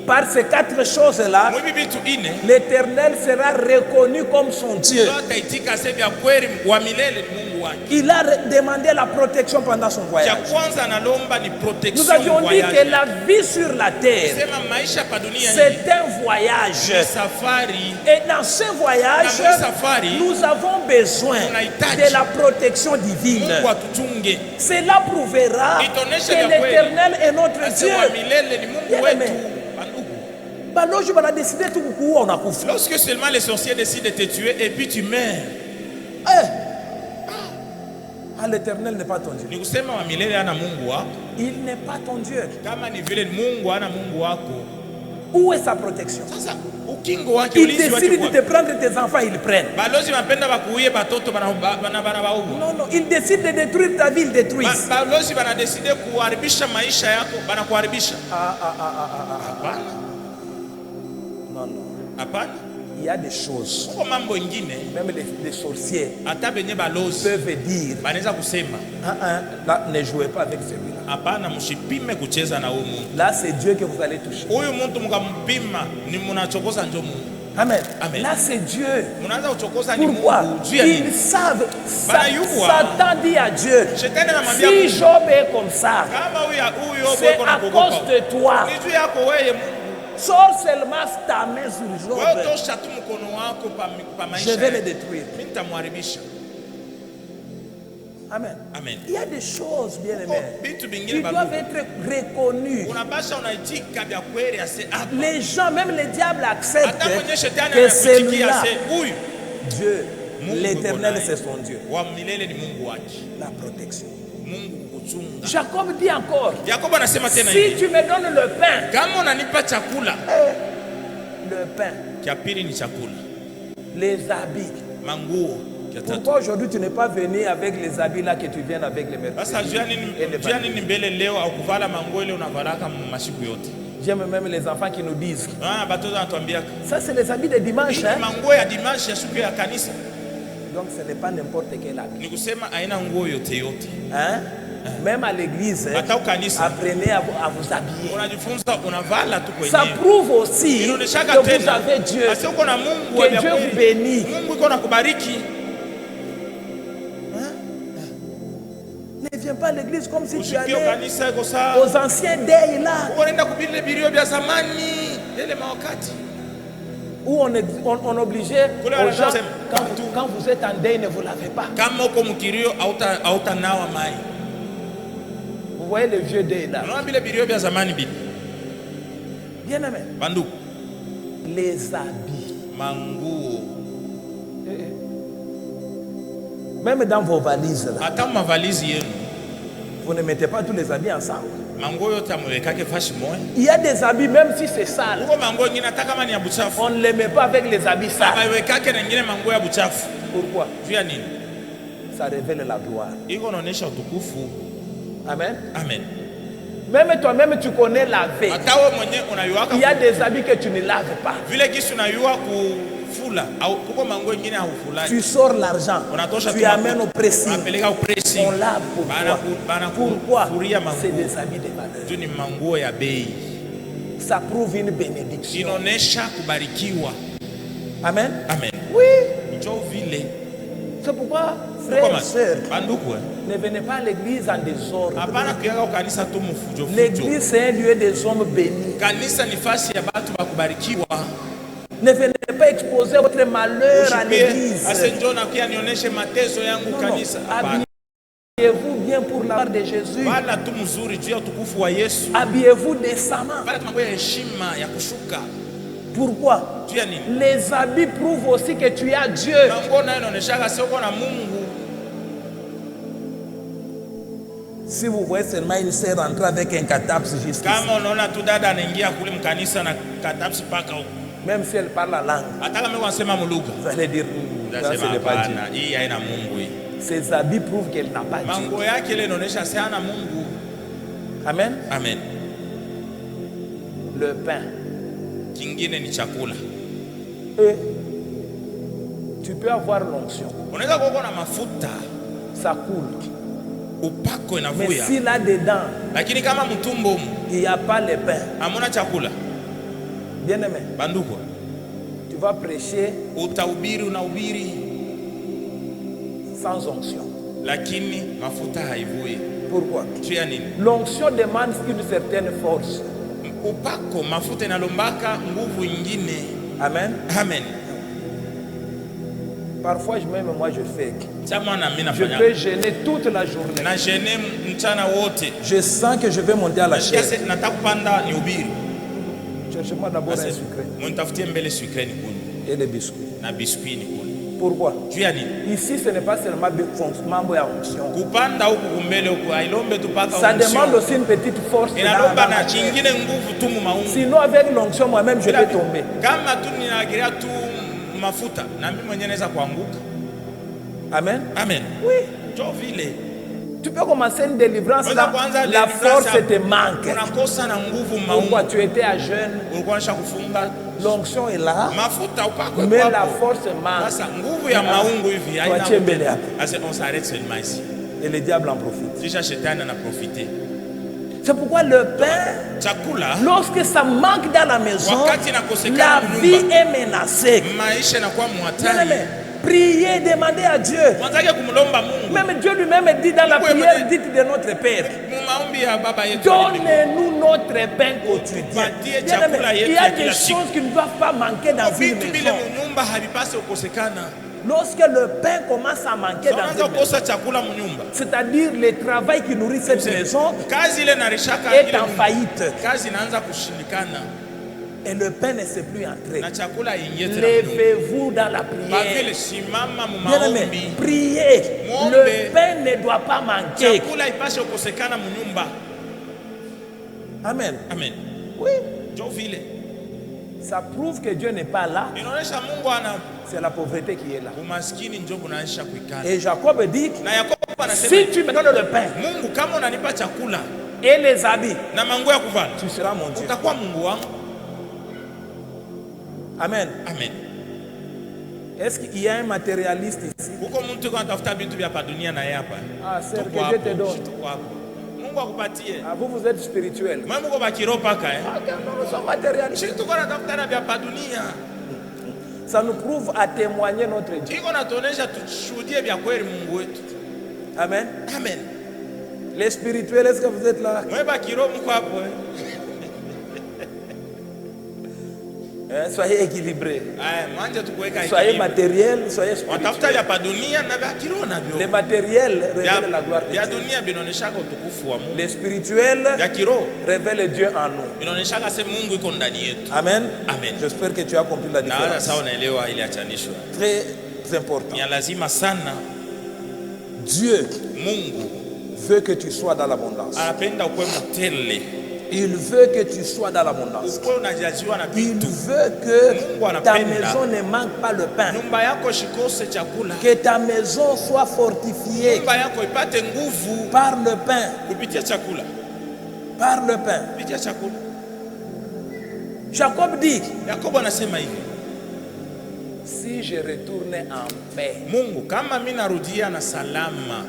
Par ces 4 choses-là, mwibi bintu ine l'Éternel sera reconnu comme son Dieu. ndio ataitika ase vya kweli wa milele ni Mungu wake. Il a demandé la protection pendant son Cha voyage. kwanza analomba ni Nous protection avions dit voyage. que la vie sur la terre, Sema maisha pa dunia hii c'est un voyage. ni safari, Et dans ce voyage, na safari nous avons besoin de la protection divine. Mungu atuchunge. Cela prouvera Itoneshe que vya kweli. l'Éternel est notre Ase Dieu. wa milele ni Mungu Bien wetu. aimé. Bandugu, Baloji bana décidé tout kukuua unakufa. lorsque seulement les sorciers décident de te tuer et puis tu meurs, Ah, l'Éternel n'est pas ton Dieu. ni kusema wa milele ana Mungu wako. Il n'est pas ton Dieu. Kama ni vile Mungu ana Mungu wako, Où est sa protection? sasa ukingo wake Il ulinzi wake décide de kwa te prendre tes enfants, ils prennent. balozi mapenda bakuie batoto bana baua. Non, non, il décide de détruire ta vie, ils détruisent. Balozi bana decide kuharibisha maisha yako, bana kuharibisha. Hapana, Non, non. hapana. Il y a des choses, Uko mambo ingine même les sorciers hata benye balozi peuvent dire, banaweza kusema là, ne jouez pas avec celui-là. hapana, msipime kucheza na huyu Mungu. Là, c'est Dieu que vous allez toucher. Huyu mtu mkampima ni mnachokoza njo Mungu. Amen. Amen. Là, c'est Dieu. Mnaanza kuchokoza ni Pourquoi? Mungu. Juu ya Ils nini? savent. Banayua. Satan dit à Dieu, Shetani anamwambia si Mungu, Job est comme ça, kama huyu c'est Yobu à cause de toi. ni juu yako wewe Mungu. Sors seulement ta main sur Wewe Job. tosha tu mkono wako pa Je maisha. vais le yake. détruire. Mimi nitamharibisha. Amen. Amen. Il y a des choses, bien aimées, Vitu qui vingine doivent babu. être reconnues. Unabasha unaitika vya kweli ase hapa. Les gens, même les diables, acceptent Hata mwenye shetani que anakuitikia celui-là, ase huyu Dieu, Mungu l'Éternel, yuko naye. c'est son Dieu. Wa milele ni Mungu wake. La protection. Mungu kukuchunga. Jacob dit encore, Yakobo anasema tena si hivi. tu me donnes le pain, Kama unanipa chakula, le pain, cha pili ni chakula. les habits. Manguo cha tatu. Pourquoi aujourd'hui tu n'es pas venu avec les habits là que tu viens avec les Sasa mercredis jua et les nini vendredis? mbele leo au kuvala manguo ile unavalaka masiku yote. J'aime même les enfants qui nous disent, Ah, batoto wanatuambia ça c'est les habits de dimanche, hein? manguo ya dimanche ya siku ya kanisa. Donc ce n'est pas n'importe quel habit. Ni kusema aina nguo yote yote. Hein? Même à l'église, Hata ukanisa apprenez à vous habiller. unajifunza unavala tu Ça kwenyewe. prouve aussi Inaoneshaka que vous tena avez Dieu, ase uko na Mungu que Dieu vous bénit. Mungu iko na kubariki. Ne viens pas à l'église comme si tu Usikie allais kanisa iko sawa. aux anciens days là, Uko nenda kubile bilio vya zamani ile mawakati. où on obligeait Kule aux gens, wanasema, quand vous êtes en deuil, ne vous lavez pas. Kama uko mkirio auta nawa mai. Vous voyez le vieux deuil là. Unaona bile bilio vya zamani bili. Bien aimé, Banduku, les habits. manguo, Même dans vos valises là, hata mavalizi yenu Vous ne mettez pas tous les habits ensemble. Mango yote amwekake fashi moja. Il y a des habits, même si c'est sale, Uko mango ingine hata kama ni ya buchafu. on ne les met pas avec les habits sales. Abaiwekake na ingine mango ya buchafu. Pourquoi? Juu ya nini? Ça révèle la gloire. Iko naonesha utukufu. Amen. Amen. Même toi-même, tu connais laver. Hata wewe mwenyewe unayuaka. Il y a des habits que tu ne laves pas. Vile kisu unayua kufula au kuko mango ingine haufulani. Tu sors l'argent, tu amènes au pressing. Unapeleka au pressing. On lave pourquoi? Pourquoi? C'est des habits de valeur. Juu ni mango ya bei. Ça prouve une bénédiction. Inaonesha kubarikiwa. Amen. Amen. Oui. Njoo vile. C'est pourquoi, frères et sœurs, banduku ne venez pas à l'église en désordre. Hapana kuyaka kanisa tu mfujo fujo. L'église c'est un lieu des hommes bénis. Kanisa ni fasi ya watu wa kubarikiwa. Ne venez pas exposer votre malheur à l'église. Ase njoo na pia nionyeshe mateso yangu kanisa. Habillez-vous bien pour la gloire de Jésus. Bala tu mzuri juu ya utukufu wa Yesu. Habillez-vous décemment. Bala mambo ya heshima ya kushuka. Pourquoi? Juu ya nini? Les habits prouvent aussi que tu as Dieu. Mango nayo inaonyesha sio uko na Mungu. Si vous voyez seulement une sœur rentrer avec un catapse juste ici, kama unaona tu dada anaingia kule mkanisa na katapsi paka huko. même si elle parle la langue, hata kama wanasema mulugha, vous allez dire ça c'est le pas Dieu. Hii haina Mungu hii. Ces habits prouvent qu'elle n'a pas Dieu. Mango yake ile inaonyesha sana Mungu. Amen. Amen. Le pain. Kingine ni chakula. Et tu peux avoir l'onction. Unaweza kuwa na mafuta, ça coule. Upako Mais inavuya. si là-dedans, Lakini kama mtumbo il n'y a pas le pain, hamuna chakula. bien aimé, Banduko, tu vas prêcher utahubiri unahubiri sans onction. lakini mafuta haivui. Pourquoi? Juu ya nini? L'onction demande une certaine force. Upako mafuta inalombaka nguvu nyingine. Amen. Amen. Parfois même moi je fais. Je Je peux gêner toute la journée. na gêner mchana wote. Je sens que je vais monter à la chaise. Nataka kupanda nihubiri. Cherchez-moi d'abord un sucré Mnitafutie mbele sucre ni kuni et les biscuits. na biskuit ni kuni. Pourquoi? Juu ya nini? Ici ce n'est pas seulement mambo ya onction. Kupanda huku kumbele huku hailombe tu paka Ça demande aussi une petite force. inalomba na chingine nguvu tu mu maungu. Sinon avec l'onction moi-même je peux tomber. Kama tu ninagiria tu mafuta na mimi mwenyewe naweza kuanguka. Amen. Amen. Oui. Njoo vile. Tu peux commencer une délivrance là, la force te manque. Unakosa na nguvu Pourquoi? maungu. Tu étais à jeûne, Ulikuwa unasha kufunga. l'onction est là, Mafuta upako mais hapo. la force manque. Sasa nguvu ya maungu hivi haina. Tuachie mbele hapo. Asa on s'arrête seulement ici. Et le diable en profite. Kisha shetani anaprofite. C'est pourquoi le pain, Chakula lorsque ça manque dans la maison, wakati inakosekana la nyumba, vie est menacée. maisha inakuwa Bien muhatari. aimé, priez, demandez à Dieu. Mwanzake kumlomba Mungu. Même Dieu lui-même dit dans la Oui, prière mais- dite de notre Père, Mu maombi ya baba yetu. donnez-nous notre pain quotidien. Tupatie Bien aimé, chakula il yetu y a ya des kila siku. choses qui ne doivent pas manquer dans une Vitu vile maison. munyumba havipasi kukosekana. Lorsque le pain commence à manquer dans Unaanza une maison, kukosa chakula munyumba. c'est-à-dire le travail qui nourrit cette maison Kazi ile narishaka est ile en nyumba. faillite. Kazi inaanza kushindikana Et le pain ne sait plus entrer. na chakula ingie tena munyumba. Levez-vous dans la Kwa prière. vile simama mu Bien aimé, maombi. priez. Muombe. Le pain ne doit pas manquer. Chakula ipashe kukosekana munyumba. Amen. Amen. Oui. Njoo vile. Ça prouve que Dieu n'est pas là. Inaonyesha Mungu ana C'est la pauvreté qui est là. umaskini njoo kunaisha kuikana. Et Jacob dit, Na Yakobo anasema si tu me donnes le pain Mungu kama unanipa chakula et les habits, na manguo ya kuvala tu seras mon Dieu. utakuwa Mungu wangu. Amen. Amen. Est-ce qu'il y a un matérialiste ici? Huko mtu kwa tafuta vitu vya hapa dunia na yeye hapa. Ah, sœur, Tuko que hapo, Dieu te donne. tuko hapo. Mungu akupatie. Ah, vous êtes spirituel. Mwe Mungu bakiro paka Ah, non, nous sommes matérialistes. Sisi tuko na tafuta na vya hapa dunia. Ça nous prouve à témoigner notre Dieu. Iko natuonesha tushuhudie vya kweli Mungu wetu. Amen. Amen. Les spirituels, est-ce que vous êtes là? Mwe bakiro mko hapo. Soyez équilibrés. Aya, manje tukuweka Soyez ikilibu. matériels, soyez Watafuta spirituels. vya hapa dunia na vya kiroho Les navyo. matériels révèlent la gloire de Vya Dieu. dunia vinaoneshaka utukufu wa Mungu. Les spirituels Vya kiroho révèlent Dieu en nous. vinaoneshaka se Mungu iko ndani yetu. Amen. Amen. J'espère que tu as compris la Na hata différence. sawa unaelewa ile achanishwa. Très important. Ni lazima sana Dieu Mungu veut que tu sois dans l'abondance. Anapenda ukwe mtele. Il veut que tu sois dans l'abondance. Ukwe unajaziwa na Il vitu. veut que Mungu ta anapenda maison ne manque pas le pain. nyumba yako shikose chakula. Que ta maison soit fortifiée Nyumba yako ipate nguvu par le pain. kupitia chakula. Par le pain. Kupitia chakula. Jacob dit, Yakobo anasema hivi, si je retournais en paix. Mungu kama mimi narudia na salama.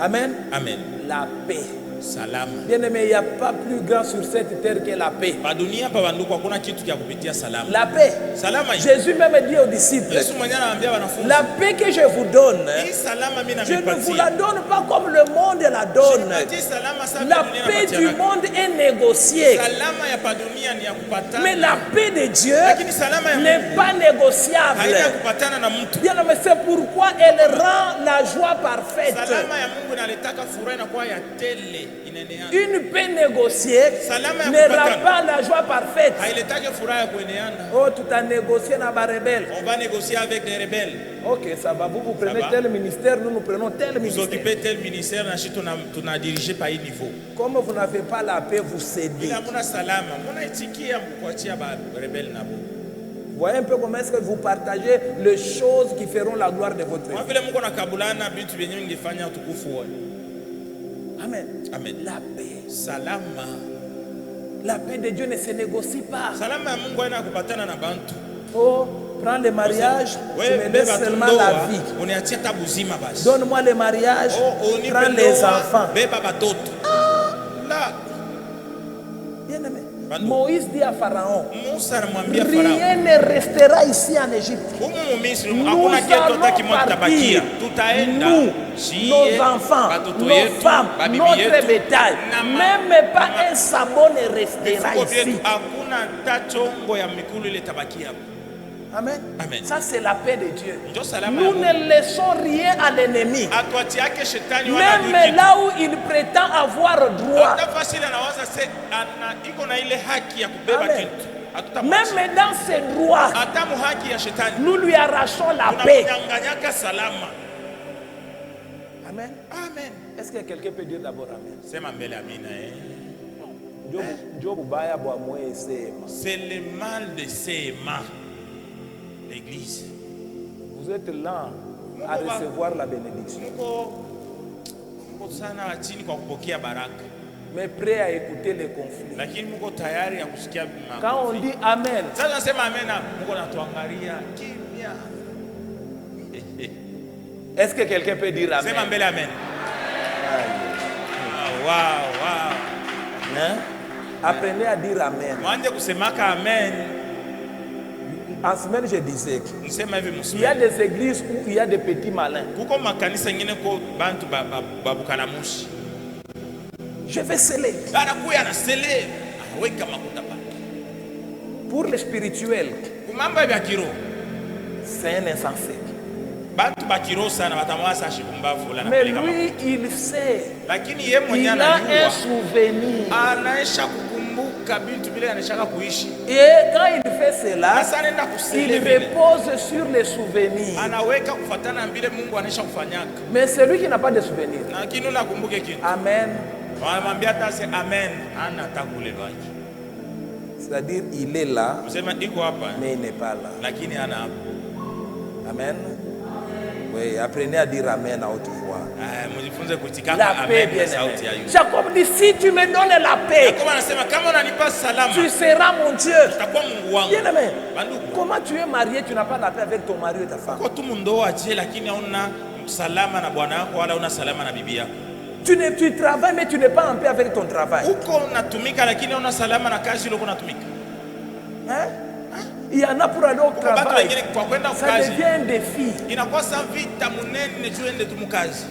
Amen. Amen. La paix. Salama. Bien aimé, il n'y a pas plus grand sur cette terre que la paix. Pa dunia pa banduku hakuna kitu kia kupitia salama. La paix. Salama hii. Jésus même dit aux disciples, Yesu mwenyewe anawaambia wanafunzi, la paix que je vous donne, hii salama mimi je ne vous nakupatia. la donne pas comme le monde la donne. Sipatii salama sawa La dunia paix inapatia du nani. monde est négociée. Salama ya pa dunia ni ya kupatana. Mais la paix de Dieu Lakini salama ya n'est Mungu pas négociable. haina ya kupatana na mtu. Bien aimé, c'est pourquoi elle rend la joie parfaite. Salama ya Mungu inaletaka furaha inakuwa ya tele inaeneana. Une paix négociée Salama ya ne rend kupatana pas la joie parfaite. hailetake furaha ya kueneana. Oh, tout a négocié dans ma rebelle. On va négocier avec des rebelles. Ok, ça va. Vous prenez va. tel ministère, nous prenons tel Vous ministère. occupez tel ministère na shi tuna dirige par un niveau. Comme vous n'avez pas la paix, vous cédez. Ila muna salama, muna itikia mkuachia ba rebelle nabo. Voyez un peu comment est-ce que vous partagez les choses qui feront la gloire de votre Kwa vie. vile mko nakabulana vitu vyenyewe ngefanya utukufu wa. Amen. Amen. La paix. Salama. La paix de Dieu ne se négocie pas. Salama ya Mungu haina kupatana na bantu. Oh, prends le mariage, tu Wewe me laisses beba seulement tundoa, la vie. uniachia tabuzima basi. Donne-moi le mariage, Oh, unipe prends les ndoa, enfants. beba batoto. La Bien aimé. Bandu. Moïse dit à Pharaon, Musa anamwambia Farao, rien ne restera ici en Égypte. humu Misri Nous hakuna kitu hata allons kimoja kitabakia. partir, Tutaenda nous, shie, nos enfants, batoto nos yetu, femmes, babibi notre yetu, bétail. na Même pas un sabot ne restera mifugo ici. vyetu, hakuna hata chombo ya mikulu ile tabakia. Amen. Amen. Ça, c'est la paix de Dieu. Ndio salama ya Nous Mungu. ne laissons rien à l'ennemi. Atuachi yake shetani wala Même adui. là où il prétend avoir droit. Hata fasi ile anawaza se ana iko na ile haki ya kubeba Amen. kitu. Hatutamwacha. Même dans ses droits, Hata muhaki ya shetani. nous lui arrachons la paix. Tunamnyang'anyaka salama. Amen. Amen. Est-ce que quelqu'un peut dire d'abord Amen? Sema mbele amina eh. C'est C'est le mal de Séma. L'église. Vous êtes lent à recevoir la bénédiction, Mko sana wa chini kwa kupokea baraka. mais prêt à écouter les conflits. Lakini mko tayari ya kusikia Quand on dit Amen, sasa nasema amen, mko natuangalia kimya. est-ce que quelqu'un peut dire Sema Amen? mbele amen. Wow. Hein? Apprenez à dire Amen. Mwanje kusemaka amen. En semaine, je disais Msema hivi il y a mseme. des églises où il y a des petits malins. Kuko makanisa ngine ko bantu babukanamushi. Je vais sceller. Anakuya anasele, anaweka makuta pale. Pour le spirituel, Kumamba ya kiroho. c'est un insensé. Bantu ba kiroho sana watamwasa shipumbavu la Mais napeleka lui, il sait. lakini yeye Il mwenyewe a un anajua souvenir. anaisha kukumbuka bintu vile anashaka kuishi. Et quand il fait cela, Sasa anaenda il kusele vile. repose sur les souvenirs. Anaweka kufatana vile Mungu anaisha kufanyaka. Mais celui qui n'a pas de souvenirs, Lakini unakumbuke kitu. Amen. Wanamwambia hata se amen, ana takulelwaje. C'est-à-dire, il est là, Usema iko hapa mais il n'est pas là. lakini ana hapa. Amen. Oui, apprenez à dire Amen à haute voix. Mjifunze kuitikaka La paix, amen bien kwa sauti ya aimé. yule. Jacob dit, si tu me donnes la paix, Yakobo anasema kama unanipa salama, tu seras mon Dieu. utakuwa Mungu wangu. Bien aimé. Banduku. Comment tu es marié, tu n'as pas la paix avec ton mari et ta femme. Kwa tu mundoa je, lakini hauna salama na bwana wako wala una salama na bibi yako. Tu travailles, mais tu n'es pas en paix avec ton travail. Uko unatumika lakini hauna salama na kazi ile uko unatumika. Hein? Il y en a pour aller au Uko batu travail. wengine kwa kwenda Ça kazi devient un défi. inakuwa sa vita munene juu ende tumukazi.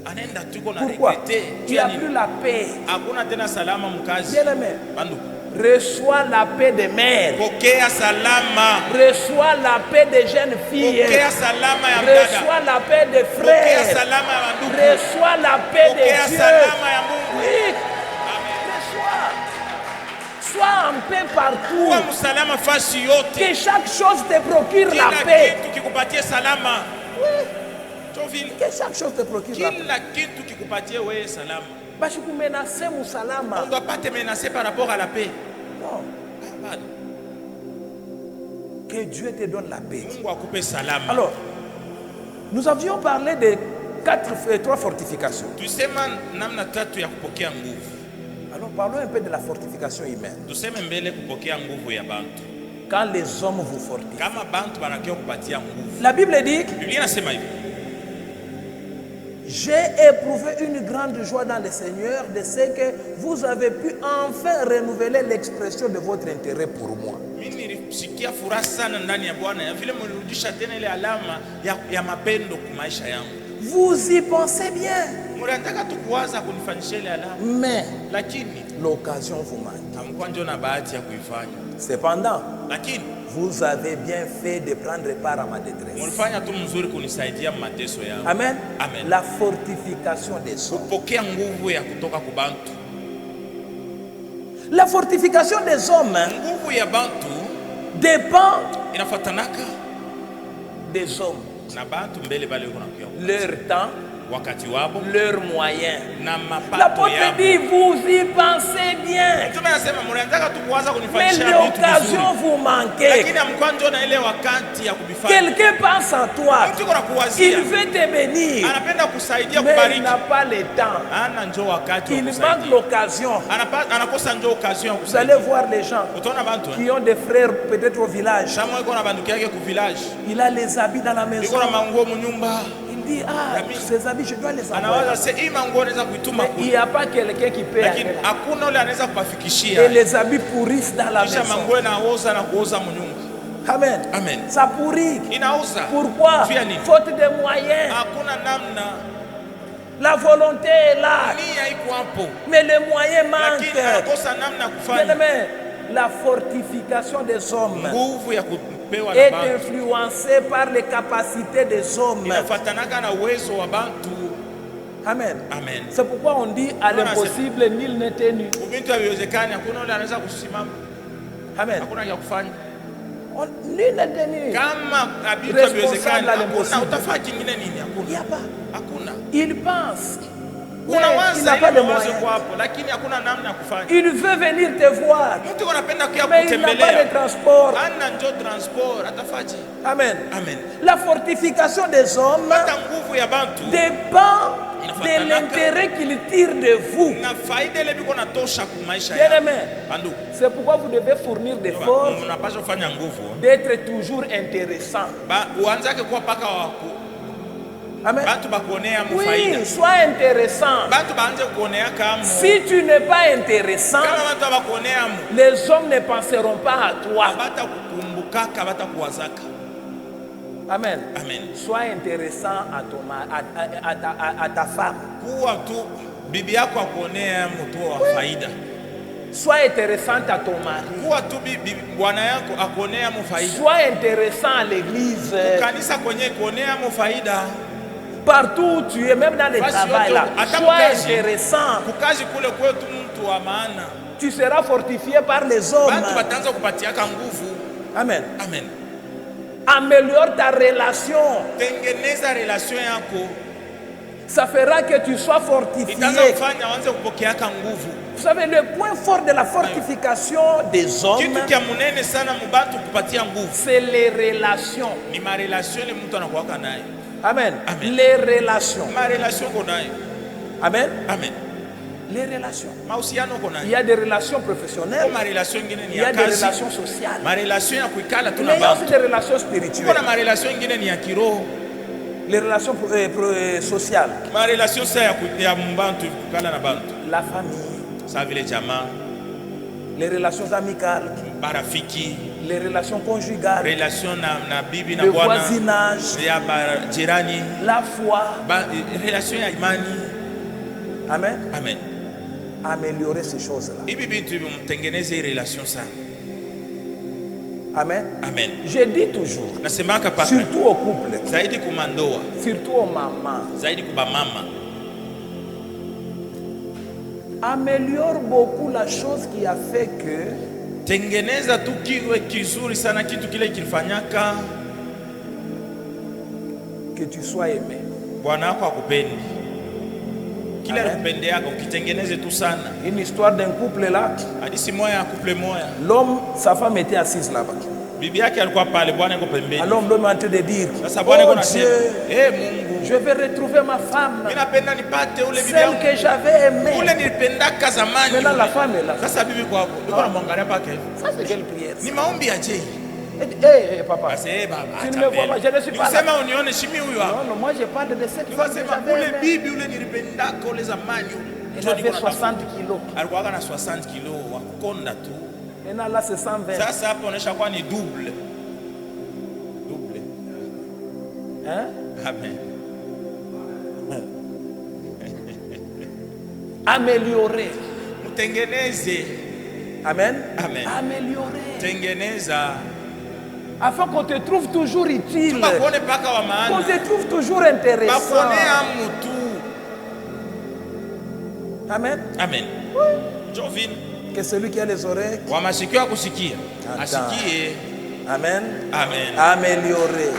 Anaenda tuko na Pourquoi? regrete. Il n'y a plus la paix. Hakuna tena salama mkazi. Bien aimé. Banduku. Reçois la paix des mères. Pokea salama. Reçois la paix des jeunes filles. Pokea salama ya mdada. Reçois la paix des Pokea frères. salama ya banduku. Reçois la paix de Pokea Dieu. salama ya Mungu. Oui. Amen. Reçois. Sois en paix Kuwa partout. msalama fasi yote. Que chaque chose te procure la Kila paix. kitu kikupatie salama. Ndio vile. Que chaque chose te procure la paix. Kila kitu kikupatie wewe salama. Basi kumenace On musalama. ne doit pas te menacer par rapport à la paix. Non. Bado. Que Dieu te donne la paix. Mungu akupe salama. Alors, nous avions parlé de 3 fortifications. Tusema namna tatu ya kupokea nguvu. Alors, parlons un peu de la fortification humaine. Tuseme mbele kupokea nguvu ya bantu. Quand les hommes vous fortifient. Kama bantu banakiwa kupatia nguvu. La Bible dit, Biblia inasema hivi. j'ai éprouvé une grande joie dans le Seigneur de ce que vous avez pu enfin renouveler l'expression de votre intérêt pour moi. Mimi nilisikia furaha sana ndani ya Bwana ya vile mlirudisha tena ile alama ya mapendo kwa maisha yangu. Vous y pensez bien. Mnataka tu kuwaza kunifanyishia ile alama. Mais Lakini l'occasion vous manque. hamkuwa ndio na bahati ya kuifanya. Cependant, Lakini vous avez bien fait de prendre part à ma détresse. mlifanya tu mzuri kunisaidia mateso yangu. Amen. Amen. La fortification des hommes. Kupokea nguvu ya kutoka kwa bantu. La fortification des hommes Nguvu ya bantu dépend inafatanaka des hommes. na bantu mbele bale kuna kuya. Leur temps, Wakati wabo leurs moyens. na mapato L'apôtre yabo. dit, vous y pensez bien. Mtume anasema mnataka tu kuwaza Mais kunifanyishia vitu vizuri. l'occasion vous manquait. Lakini hamkuwa ndio na ile wakati ya kubifanya. Quelqu'un pense en toi. Mtu kuna kuwazia. Il veut te bénir. Anapenda kusaidia Mais il kubariki. n'a pas le temps. Ana njoo wakati wa Il manque kusaidia. l'occasion. Anakosa njoo occasion ya Vous allez kusaidia. voir les gens Utaona bantu qui ont des frères peut-être au village. Shamo iko na banduki yake ku village. Il a les habits dans la maison. Iko na manguo munyumba. Il dit, ah, ces habits, je dois les avoir. Anawaza se hii manguo anaweza kuituma Mais il n'y a pas quelqu'un qui paie. lakini avec. hakuna yule anaweza Et kupafikishia. les habits pourrissent dans la Kisha maison. manguo inaoza na kuoza munyumba. Amen. Amen. Ça pourrit. Inauza. Pourquoi? Fia nini? Faute de moyens. Hakuna namna. La volonté est là. Nia iko hapo. Mais les moyens Lakini manquent. anakosa namna ya Bien kufanya. aimé, la fortification des hommes Nguvu ya kupewa na est bantu influencée par les capacités des hommes. inafatanaka na uwezo wa bantu. Amen. Amen. C'est pourquoi on dit à l'impossible, nul n'est tenu. Vitu haviwezekani, hakuna yule anaweza kusimama. Amen. Hakuna ya kufanya. Nul n'est tenu. Kama vitu Responsable haviwezekani, à hakuna l'impossible. utafanya kingine nini? Il n'y Hakuna. a pas. Hakuna. Il pense. Mais il Unawaza n'a pas ile de mawazo moyens. kwa hapo, lakini hakuna namna ya kufanya. Il veut venir te voir. Mtu anapenda kuja Mais il n'a pas de kutembelea. transport. Ana njoo transport, atafaje? Amen. Amen. La fortification des hommes Hata nguvu ya bantu dépend de l'intérêt qu'ils tirent de vous. na faida ile biko natosha kwa maisha Bien yao. aimé. Bandu, C'est pourquoi vous devez fournir d'efforts mnapaswa kufanya nguvu. d'être toujours intéressant. Uanzake kuwa paka wako. Amen. Bantu bakuonea mfaida. Oui, sois intéressant. Bantu baanze kuonea kama. Si tu n'es pas intéressant, Kama bantu bakuonea mu. les hommes ne penseront pas à toi. Bata kukumbukaka, bata kuwazaka. Amen. Amen. Sois intéressant à, à ta femme. Kuwa tu bibi yako akuonea mtu wa faida. Sois intéressante à ton mari. Kuwa tu bibi bwana yako akuonea mu faida. Sois intéressant à l'église. Kanisa kwenye kuonea mu faida. Partout où tu es, même dans le travail là. Sois intéressant. Kukazi kule kwetu mtu wa maana. Tu seras fortifié par les hommes. Bantu batanza kupatiaka nguvu. Amen. Amen. Améliore ta relation. Tengeneza relation yako. Ça fera que tu sois fortifié. Itaanza kufanya waanze kupokeaka nguvu. Vous savez, le point fort de la fortification des hommes, Kitu kia munene sana mubatu kupatia nguvu. c'est les relations. Ni ma relation ile mtu anakuwaka naye. Amen. Amen. Les relations. Ma relation ko nayo. Amen. Amen. Les relations. Mahusiano ko Il nayo. y a des relations professionnelles. Ma relation ingine ni Il y a ya des kazi. relations sociales. Ma relation ya kuikala tu Mais na il y a aussi bantu. des relations Kuna spirituelles. ma relation ingine ni ya kiroho. Les relations sociales. Ma relation sa ya mbantu kukala na bantu. La famille. Sa vile jamaa, Les relations amicales. barafiki, Les relations conjugales. relation na bibi na Le bwana, voisinage. ya jirani, La foi. relation ya imani. Amen. Amen. Améliorer ces choses-là. Hivi vitu hivi mtengeneze relation sana. Amen. Amen. Je dis toujours, Nasemaka paka surtout au couple, zaidi kumandoa, surtout aux mamans, zaidi kuba mama. améliore beaucoup la chose qui a fait que Tengeneza tu kiwe kizuri sana kitu kile kilifanyaka tu sois aimé. Bwana wako akupendi. Kila anakupendeaka ukitengeneze tu sana. Une histoire d'un couple là. Hadithi moja ya couple moja. L'homme, sa femme était assise là-bas. Bibi yake alikuwa pale, bwana yuko pembeni. Alors l'homme est en train de dire, Sasa bwana yuko oh anasema, Mungu, je vais retrouver ma femme, mimi napenda nipate ule bibi celle yangu que j'avais aimée. ule nilipendaka zamani. Maintenant la femme est là. Sasa bibi kwako, ndio anamwangalia pake. Ça c'est quelle prière? Ni maombi ya je? Eh, papa. Basi baba, Tu ne me vois pas, je ne suis pas là. Sema unione shimi huyu hapa. Non, moi je parle de cette femme que Sema j'avais ule aimée. bibi ule nilipendaka ule zamani ule. Elle avait 60 kilos. Alikuwa na 60 kilo wa kukonda tu. Maintenant là c'est 120. Sasa hapo onesha kwa ni double. Double. Hein? Amen. Améliorer. Mtengeneze. Amen. Amen. Améliorer. Tengeneza. Afin qu'on te trouve toujours utile. Bakone paka wa maana. Qu'on te trouve toujours intéressant. Bakone amutu. Amen. Amen. Jovin. Que celui qui a les oreilles. Wa masikio ya kusikia. Asikie. Amen. Amen. Améliorer.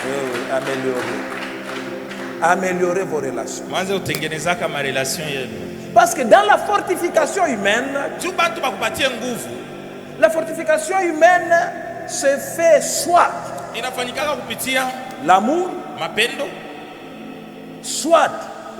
Oui, améliorer. Améliorer vos relations. Mwanze utengenezaka ma relation yenu. Parce que dans la fortification humaine, Tu bantu bakupatie nguvu. la fortification humaine se fait soit Inafanyikaka kupitia l'amour, mapendo soit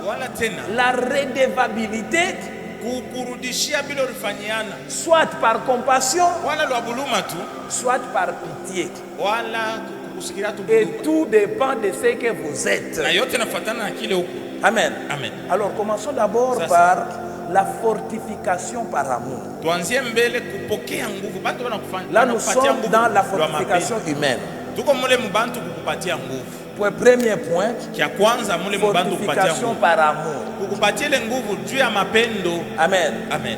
wala tena la redevabilité, kukurudishia bila ulifanyiana, soit par compassion, wala lwabuluma tu, soit par pitié. wala kukusikilia tu Et buluma. tout dépend de ce que vous êtes. Na yote nafuatana na kile huko. Amen. Amen. Alors commençons d'abord Ça, par la fortification par amour. Tuanzie mbele kupokea nguvu. Bantu wanakufanya. Là nous wanakupatia sommes nguvu dans la lwa fortification mapendo. humaine. Tuko mule mubantu kukupatia nguvu. Premier point, Kia kwanza mule mubantu kukupatia fortification nguvu. par amour. Kukupatia ile nguvu juu ya mapendo. Amen. Amen.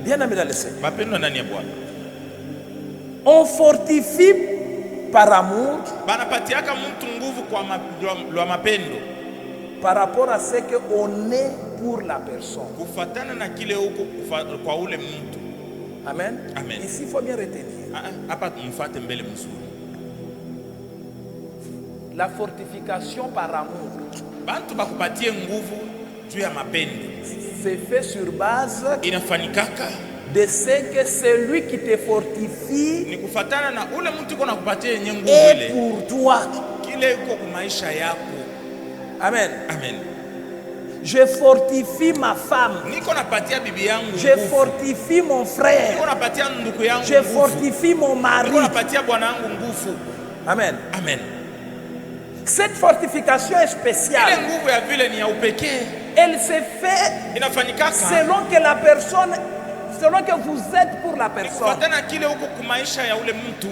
Bien aimé dans le Seigneur. Mapendo ndani ya Bwana. On fortifie par amour Banapatiaka mtu nguvu kwa lwa mapendo. par rapport à ce qu'on est pour la personne. Kufatana na kile huko kwa ule mtu. Amen. Amen. Ici, il faut bien retenir. Hapa mfuate mbele mzuri. La fortification par amour Bantu bakupatie nguvu juu ya mapendo. c'est fait sur base Inafanyikaka de ce que celui qui te fortifie ni kufatana na ule mtu uko nakupatia yenye nguvu est ile. pour toi. Kile uko kwa maisha yako. Amen. Amen. Je fortifie ma femme. Niko napatia bibi yangu Je nguvu. fortifie mon Niko frère. napatia ndugu yangu Je nguvu. fortifie mon mari. Niko napatia bwana yangu nguvu. Amen. Amen. Cette fortification est Ile spéciale. nguvu ya vile ni ya upekee. Elle se fait Inafanyikaka selon que la personne, selon que vous êtes pour la personne. kufatana kile huko kwa maisha ya ule mtu.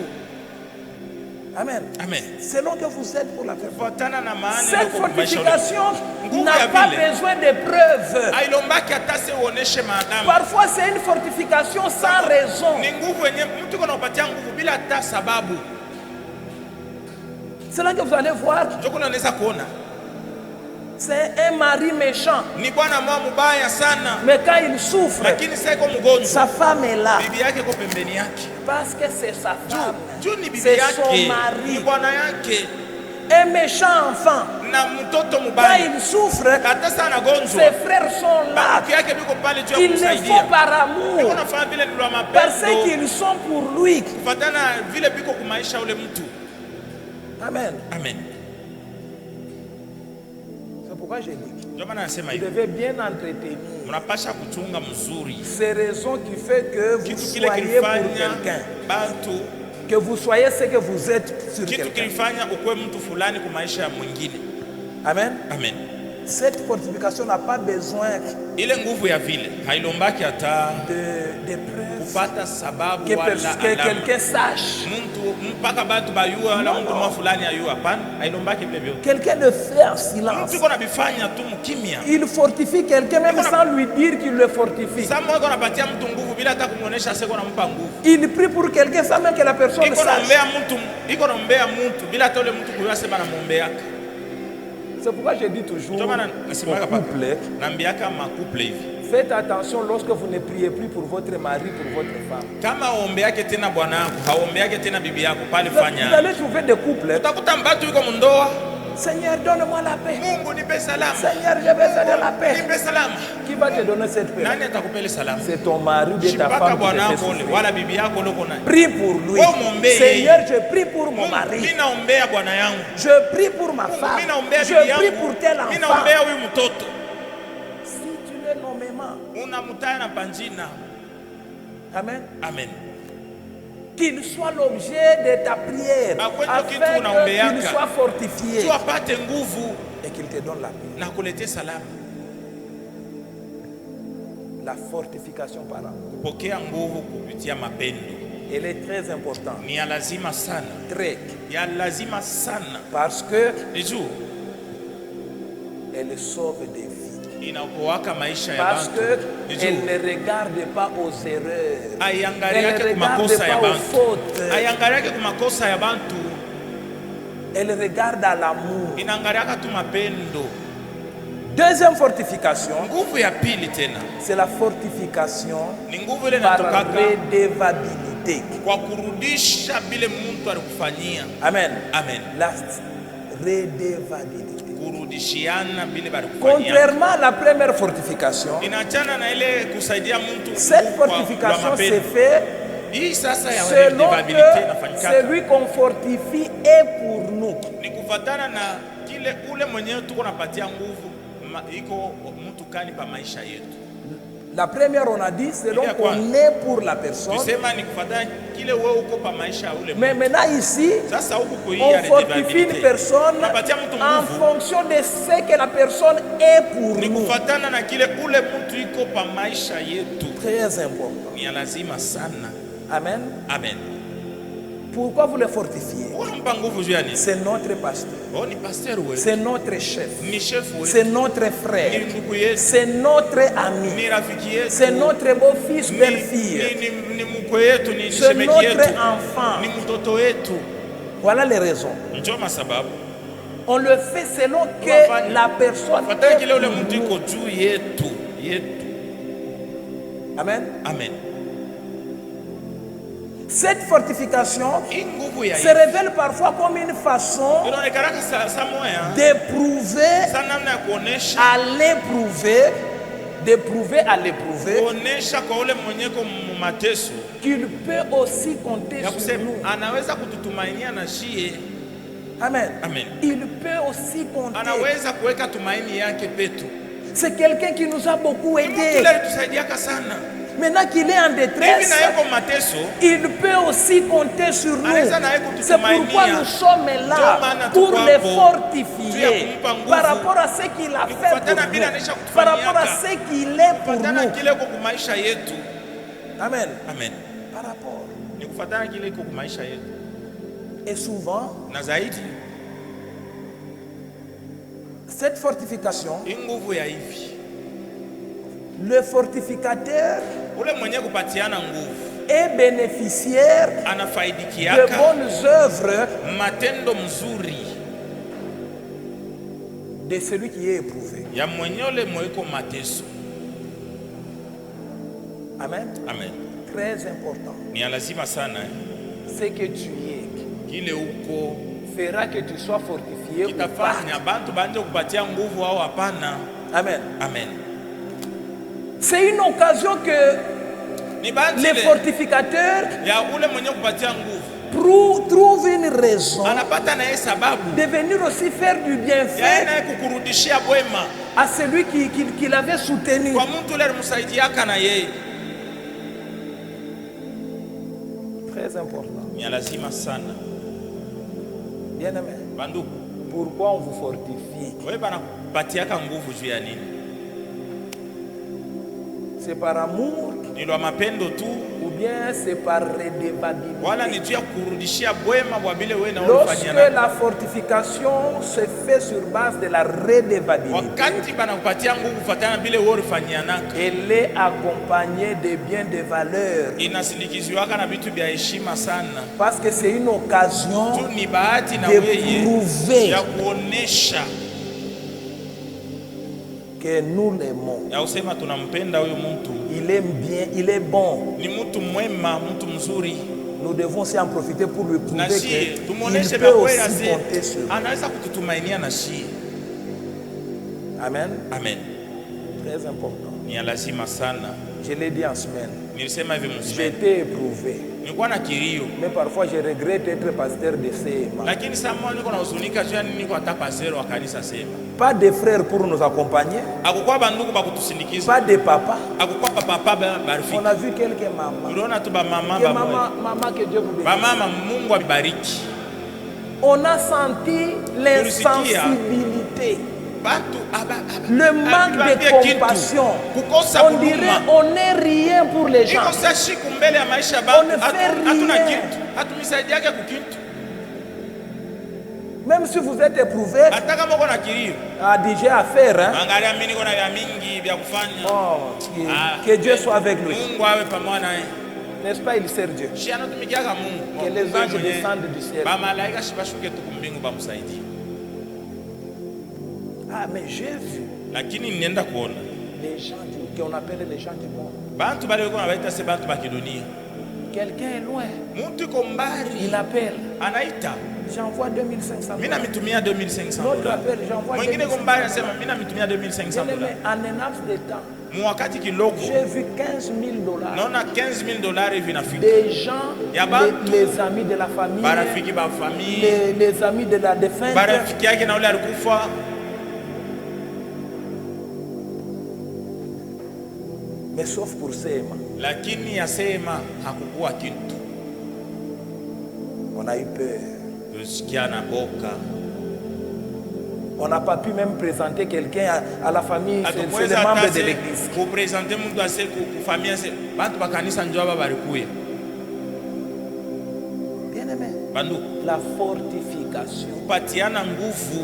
Amen. Amen. Selon que vous êtes pour la personne. Kufatana na maana ile Cette huko kwa maisha ya ule mtu. fortification n'a pas besoin de preuves. Ailombaki hata se uoneshe maadamu. Parfois, c'est une fortification sans raison. Ni nguvu yenye mtu kuna upatia nguvu bila hata sababu. C'est là que vous allez voir, Ndio kuna unaweza kuona c'est un mari méchant. ni bwana mwa mubaya sana, Mais quand il souffre, lakini sasa iko mgonjwa, sa femme est là. bibi yake iko pembeni yake. Parce que c'est sa femme. Juu ni bibi C'est son yake, ni mari. bwana yake Un méchant enfant. na mtoto Quand mubaya. il souffre, Hata sana gonjwa, ses frères sont là. bibi yake biko pale juu ya Ils le font kumsaidia. par Niko amour. nafanya vile ni lwa Parce mapendo, qu'ils sont pour lui. kufatana vile biko kumaisha ule mtu. Amen. Amen. C'est pourquoi j'ai dit, Ndio maana nasema vous hivi, devez bien entretenir mnapasha kuchunga mzuri ces raisons qui fait que vous kitu kile soyez pour kilifanya quelqu'un. bantu, Que vous soyez ce que vous êtes sur kitu quelqu'un. kilifanya ukuwe mtu fulani kwa maisha ya mwingine. Amen. Amen. Cette fortification n'a pas besoin Ile nguvu ya vile hailombaki hata de preuves. kupata sababu Que, wala que alama. quelqu'un sache. Mtu mpaka batu bayua wala mtu mwa fulani ayua, hapana, hailombaki vile vyote. Quelqu'un le fait en silence. Mtu kona bifanya tu mkimya. Il fortifie quelqu'un même sans lui dire qu'il le fortifie. Sasa mmoja anapatia mtu nguvu bila hata kumuonesha sasa anampa nguvu. Il prie pour quelqu'un sans même que la personne Iko sache. naombea mtu, iko naombea mtu bila hata ule mtu kujua sema anamwombea. C'est pourquoi je dis toujours Ndio maana nasemaka au papa, couple, naambiaka makuple hivi. faites attention lorsque vous ne priez plus pour votre mari, pour votre femme. Kama aombeake tena bwana yako, haombeake tena bibi yako, pale Vous fanya. allez trouver des couples, Utakuta mbatu yuko mundoa, Seigneur, donne-moi la paix. Mungu nipe salama. Seigneur, j'ai besoin de la paix. Nipe salama. Qui va te donner cette paix? Nani atakupele salama? C'est ton mari ou ta Shipaka femme qui bwana te fait yako souffrir. wala bibi yako loko naye. Prie pour lui. Oh, mon Dieu. Seigneur, je prie pour mon Mungu, mari. mimi naombea bwana yangu. Je prie pour ma femme. Mimi naombea Je bibi yangu. prie pour tel Mimi enfant. naombea huyu mtoto. Si tu l'es nommément. Unamtaya na panjina. Amen. Amen. Qu'il soit l'objet de ta prière. Akwendo Afin kitu unaombeaka. qu'il soit fortifié. Tu apate nguvu Et qu'il te donne la paix. na kulete salama. La fortification par amour. Kupokea nguvu kupitia mapendo Elle est très importante. ni ya lazima sana, Très. ya lazima sana. Parce que Juu elle sauve des vies. inaokoaka maisha ya Parce bantu. que elle Juu ne regarde pas aux erreurs. aiangalia Elle yake ne kumakosa regarde ya pas aux bantu, fautes. aiangalia yake kumakosa ya bantu, Elle regarde à l'amour. inaangaliaka tu mapendo. Deuxième fortification, Nguvu ya pili tena c'est la fortification ni nguvu ile par inatokaka redevabilité. kwa kurudisha vile mtu alikufanyia. Amen. Amen. La redevabilité. Kurudishiana vile balikufanyia. Contrairement à la première fortification, Inaachana na ile kusaidia mtu cette nguvu kwa fortification mapendo. se fait Hii sasa ya selon redevabilité que inafanyika celui qu'on fortifie est pour nous. ni kufatana na kile ule mwenyewe tuko napatia nguvu iko mtu kani pa maisha yetu. La première, on a dit, selon Il y a quoi? qu'on est pour la personne. Tusema ni kufatana kile wewe uko pa maisha ule. Mais maintenant ici, Sasa huku kwa hii on ya fortifie une redevabilité personne unapatia mtu en nguvu fonction de ce que la personne est pour ni nous. kufatana na kile ule mtu iko pa maisha yetu. Très important. Ni ya lazima sana. Amen. Amen. Pourquoi vous le fortifiez? Unampa nguvu juu ya nini? C'est notre pasteur. Oh, ni pasteur wewe. C'est notre chef. Ni chef wewe. C'est notre Ni frère. ndugu yetu. C'est notre ami. Ni rafiki yetu. C'est notre beau-fils, belle-fille. Ni mkwe yetu, ni C'est shemeji notre yetu. enfant. Ni mtoto wetu. Voilà les raisons. Njoo masababu. On le fait selon que Wafanye. la personne Fataki est kile ule pour mtu nous. iko juu yetu. Amen. Amen. Cette fortification Hii nguvu ya se révèle parfois comme une façon inaonekana saa moya d'éprouver sa namna ya kuonesha à l'éprouver, d'éprouver à l'éprouver, kuonesha kwa ule mwenyeko mateso qu'il peut aussi compter ya sur kusema nous. anaweza kututumainia na shie. Amen. Amen. Il peut aussi compter. Anaweza kuweka tumaini yake petu. C'est quelqu'un qui nous a beaucoup Ni mtu aidé. yule alitusaidiaka sana. Maintenant qu'il est en Hivi détresse, na yeko mateso il peut aussi compter sur nous. Anaweza na yeye C'est kututumainia. pourquoi nous sommes Ndio là maana pour tuko les hapo. fortifier Juu ya kumpa nguvu. par rapport à ce qu'il a Ni fait kufuatana pour vile nous, anaisha par rapport à kutufanyiaka. ce qu'il est pour Kufatana nous. kile iko kwa maisha yetu. Amen. Amen. Par rapport. Ni kufatana kile iko kwa maisha yetu. Et souvent, Na zaidi cette fortification, hii nguvu ya hivi. le fortificateur Ule mwenye kupatiana nguvu est bénéficiaire de anafaidikiaka bonnes œuvres matendo mzuri de celui qui est éprouvé. ya mwenye ule mweko mateso. Amen. Amen. Très important. Ni ya lazima sana Ce que tu es kile uko fera que tu sois fortifié ou pas. kitafanya bantu banje kupatia nguvu au hapana. Amen. Amen. C'est une occasion que Ni bantu les ile fortificateurs ya ule mwenye kupatia nguvu trouvent une raison anapata na yeye sababu de venir aussi faire du ya bienfait naye kukurudishia bwema à celui qui l'avait soutenu. kwa mtu ule alimsaidiaka na yeye. Très important. Ni ya lazima sana Bien aimé. banduku. Pourquoi on vous fortifie? Wewe banakupatiaka nguvu juu ya nini? C'est par amour Ni lwa mapendo tu ou bien c'est par redevabilité? wala ni juu ya kurudishia bwema bwa bile wewe na Lorsque ulifanyana. la fortification se fait sur base de la redevabilité, Wakati banakupatia nguvu kufuatana bile wewe ulifanyanaka, elle est accompagnée de biens de valeur. inasindikizwaka na vitu vya heshima sana. Parce que c'est une occasion Tu ni bahati na de wewe prouver ya kuonesha que nous l'aimons. ya usema tunampenda huyu mtu. Il aime bien, il est bon. Ni mtu mwema, mtu mzuri. nous devons aussi en profiter pour lui prouver Na shie qu'il tumuoneshe peut vya kweli aussi ase compter sur nous. anaweza kututumainia na shie. Amen. Amen. Très important. Ni ya lazima sana. Je l'ai dit en semaine. Nilisema hivi J'ai mseme. été éprouvé. Nilikuwa na kilio. Mais parfois je regrette d'être pasteur de CMA. Lakini saa moja niko na huzunika juu niko hata pasero wa kanisa sema. Pas de frères pour nous accompagner. Akukwa bandugu ba kutusindikiza. Pas de papa. Akukwa papa barifiki. On a vu quelques mamans. Uliona tu ba mama Que ba maman, que Dieu vous bénisse. ba mama Mungu abibariki. On a senti l'insensibilité. Le manque de compassion. On dirait on n'est rien pour les gens. On ne fait rien. Même si vous êtes éprouvé, j'ai à faire. Hein? Oh, que Dieu soit avec lui. N'est-ce pas, il sert Dieu. Que les anges descendent du ciel. Ah, mais j'ai vu les gens qu'on appelle les gens du monde. Quelqu'un est loin. Il appelle. J'envoie 2500 $. L'autre appelle, j'envoie 2500 $. En un laps de temps, j'ai vu 15 000 $. Des gens, les amis de la famille, les amis de la défunte. Mais sauf pour CMA. Lakini ya sema hakukuwa kitu. On a eu peur. Tusikiana boka. On n'a pas pu même présenter quelqu'un à la famille, c'est les membres de l'église. Pour présenter mtu ase ku famille ase bantu bakanisa njoo baba balikuya. Bien aimé. Bandu la fortification. Kupatiana nguvu.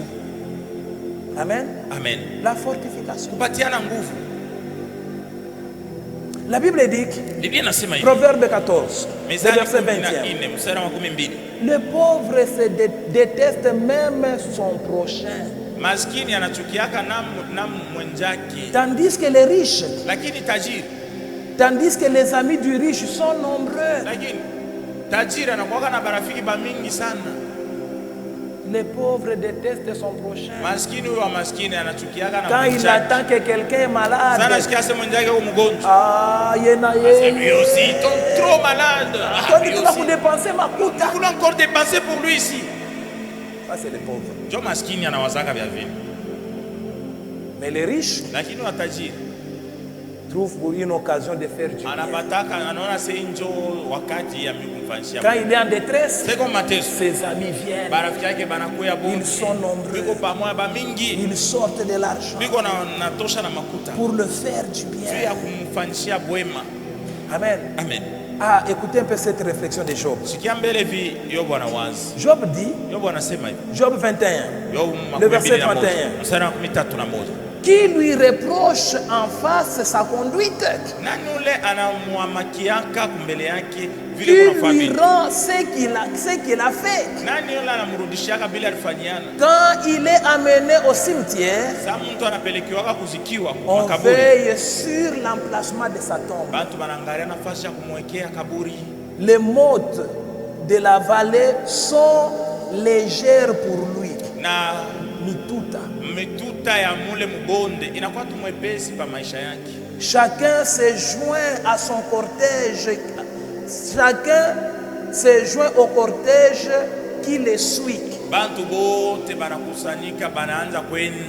Amen. Amen. La fortification. Kupatiana nguvu. La Bible dit, Proverbe 14, verset 21, le pauvre se déteste même son prochain, tandis que les riches, tandis que les amis du riche sont nombreux. Le pauvre déteste son prochain. Quand il attend que quelqu'un est malade, ah, il est trop malade. Tu vas vous dépenser ma coûte. Vous voulez encore dépenser pour lui ici. Ça, c'est les pauvres. Mais les riches trouvent pour une occasion de faire du bien. Quand il est en détresse, ses amis viennent. Ils sont nombreux. Ils sortent de l'argent pour le faire du bien. Amen. Amen. Ah, écoutez un peu cette réflexion de Job. Job dit, Job 21, le verset 31. Qui lui reproche en face sa conduite? Qui lui rend ce qu'il a fait? Quand il est amené au cimetière, on veille sur l'emplacement de sa tombe. Les mottes de la vallée sont légères pour lui. Chacun se joint à son cortège. Chacun se joint au cortège qui les suit.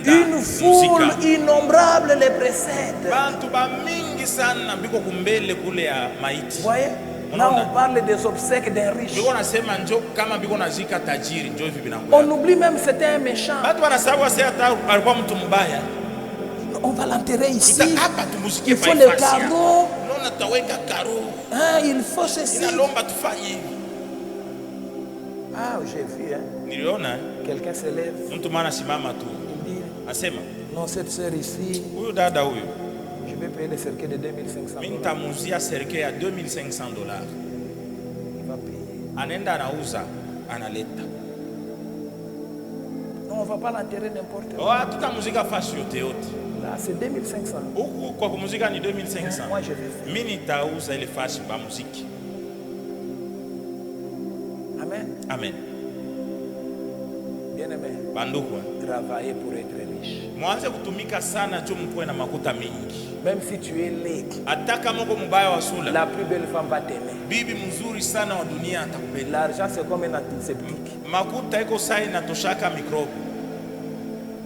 Une foule innombrable les précède. Vous voyez? Là, on parle des obsèques d'un riche. On oublie même que c'était un méchant. On va l'enterrer ici. Il faut le carreau. Hein, il faut ceci. Ah, j'ai vu. Hein. Quelqu'un se lève. Il dit, non, cette sœur ici, je vais payer le cercueil de $2500. $2500. Il va payer. Non, on ne va pas l'enterrer n'importe où. Là, c'est 2500. Moi, je vais faire. Amen. Amen. Bien-aimé, Banduku, travaillez pour être riche. mwanze kutumika sana tu mkuwe na makuta mingi. Même si tu es laid, Hata kama uko mbaya wa sura, la plus belle femme va t'aimer. bibi mzuri sana wa dunia atakupenda. L'argent, c'est comme un antiseptique. Makuta iko sai na toshaka mikrobi.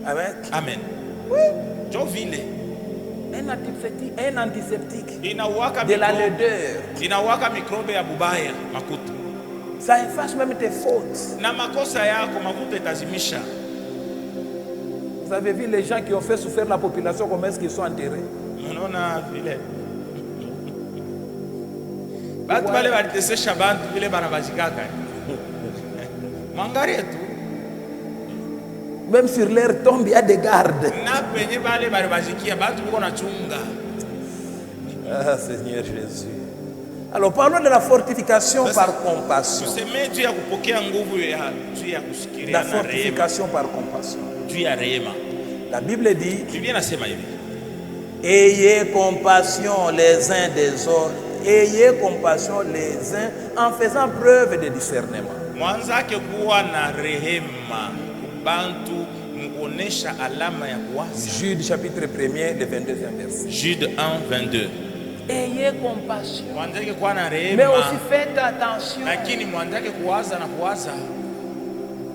Amen. Amen. Oui. Jo vile Un antiseptique. inawaka De la mikrobi, laideur. inawaka mikrobi ya bubaya makuta. Ça efface même tes fautes. Na makosa yako makuta itazimisha. Vous avez vu les gens qui ont fait souffrir la population, comment est-ce qu'ils sont enterrés? Unaona vile batu bale balitesesha bantu vile banabazikaka. Mwangalie tu Même sur leur tombe, il y a des gardes. na penye bale balibazikia bantu biko na chunga. Ah, Seigneur Jésus. Alors parlons de la fortification par compassion. Tuseme juu ya kupokea nguvu ya juu ya kusikiria La na rehema, fortification par compassion. juu ya rehema. La Bible dit, Biblia nasema hivi, ayez compassion les uns des autres. Ayez compassion les uns en faisant preuve de discernement. mwanzake kuwa na rehema bantu muonesha alama ya kuwaza. Jude chapitre 1er, le 22e verset. Jude 1:22. Ayez compassion. Mwanzake kuwa na Mais rehema, aussi faites attention. lakini mwanzake kuwaza na kuwaza.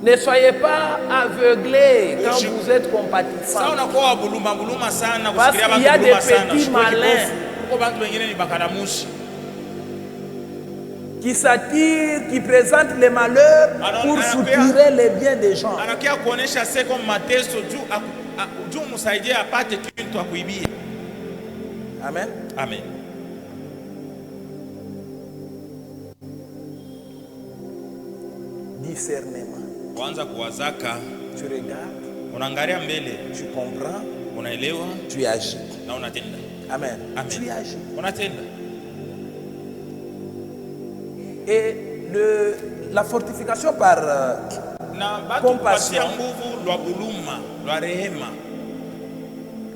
Ne soyez pas aveuglés quand Je- vous êtes Sasa compatissants. unakuwa buluma sana Parce kusikiria qu'il y a bantu buluma des sana. petits Usikuwe malins. kipofu. Kuko bantu wengine ni bakaramushi. Qui s'attirent, qui présentent les malheurs pour soutirer les biens des gens. Anakia kuonesha seko mateso juu msaidie apate kitu akuibie. Amen. Amen. Discernement. Kwanza kuwazaka, Tu regardes, unaangalia mbele, tu comprends, unaelewa tu agis. na unatenda. Amen. Amen. Tu agis. Unatenda. Et la fortification par Na batu Compassion. kupatia nguvu lwa buluma, lwa rehema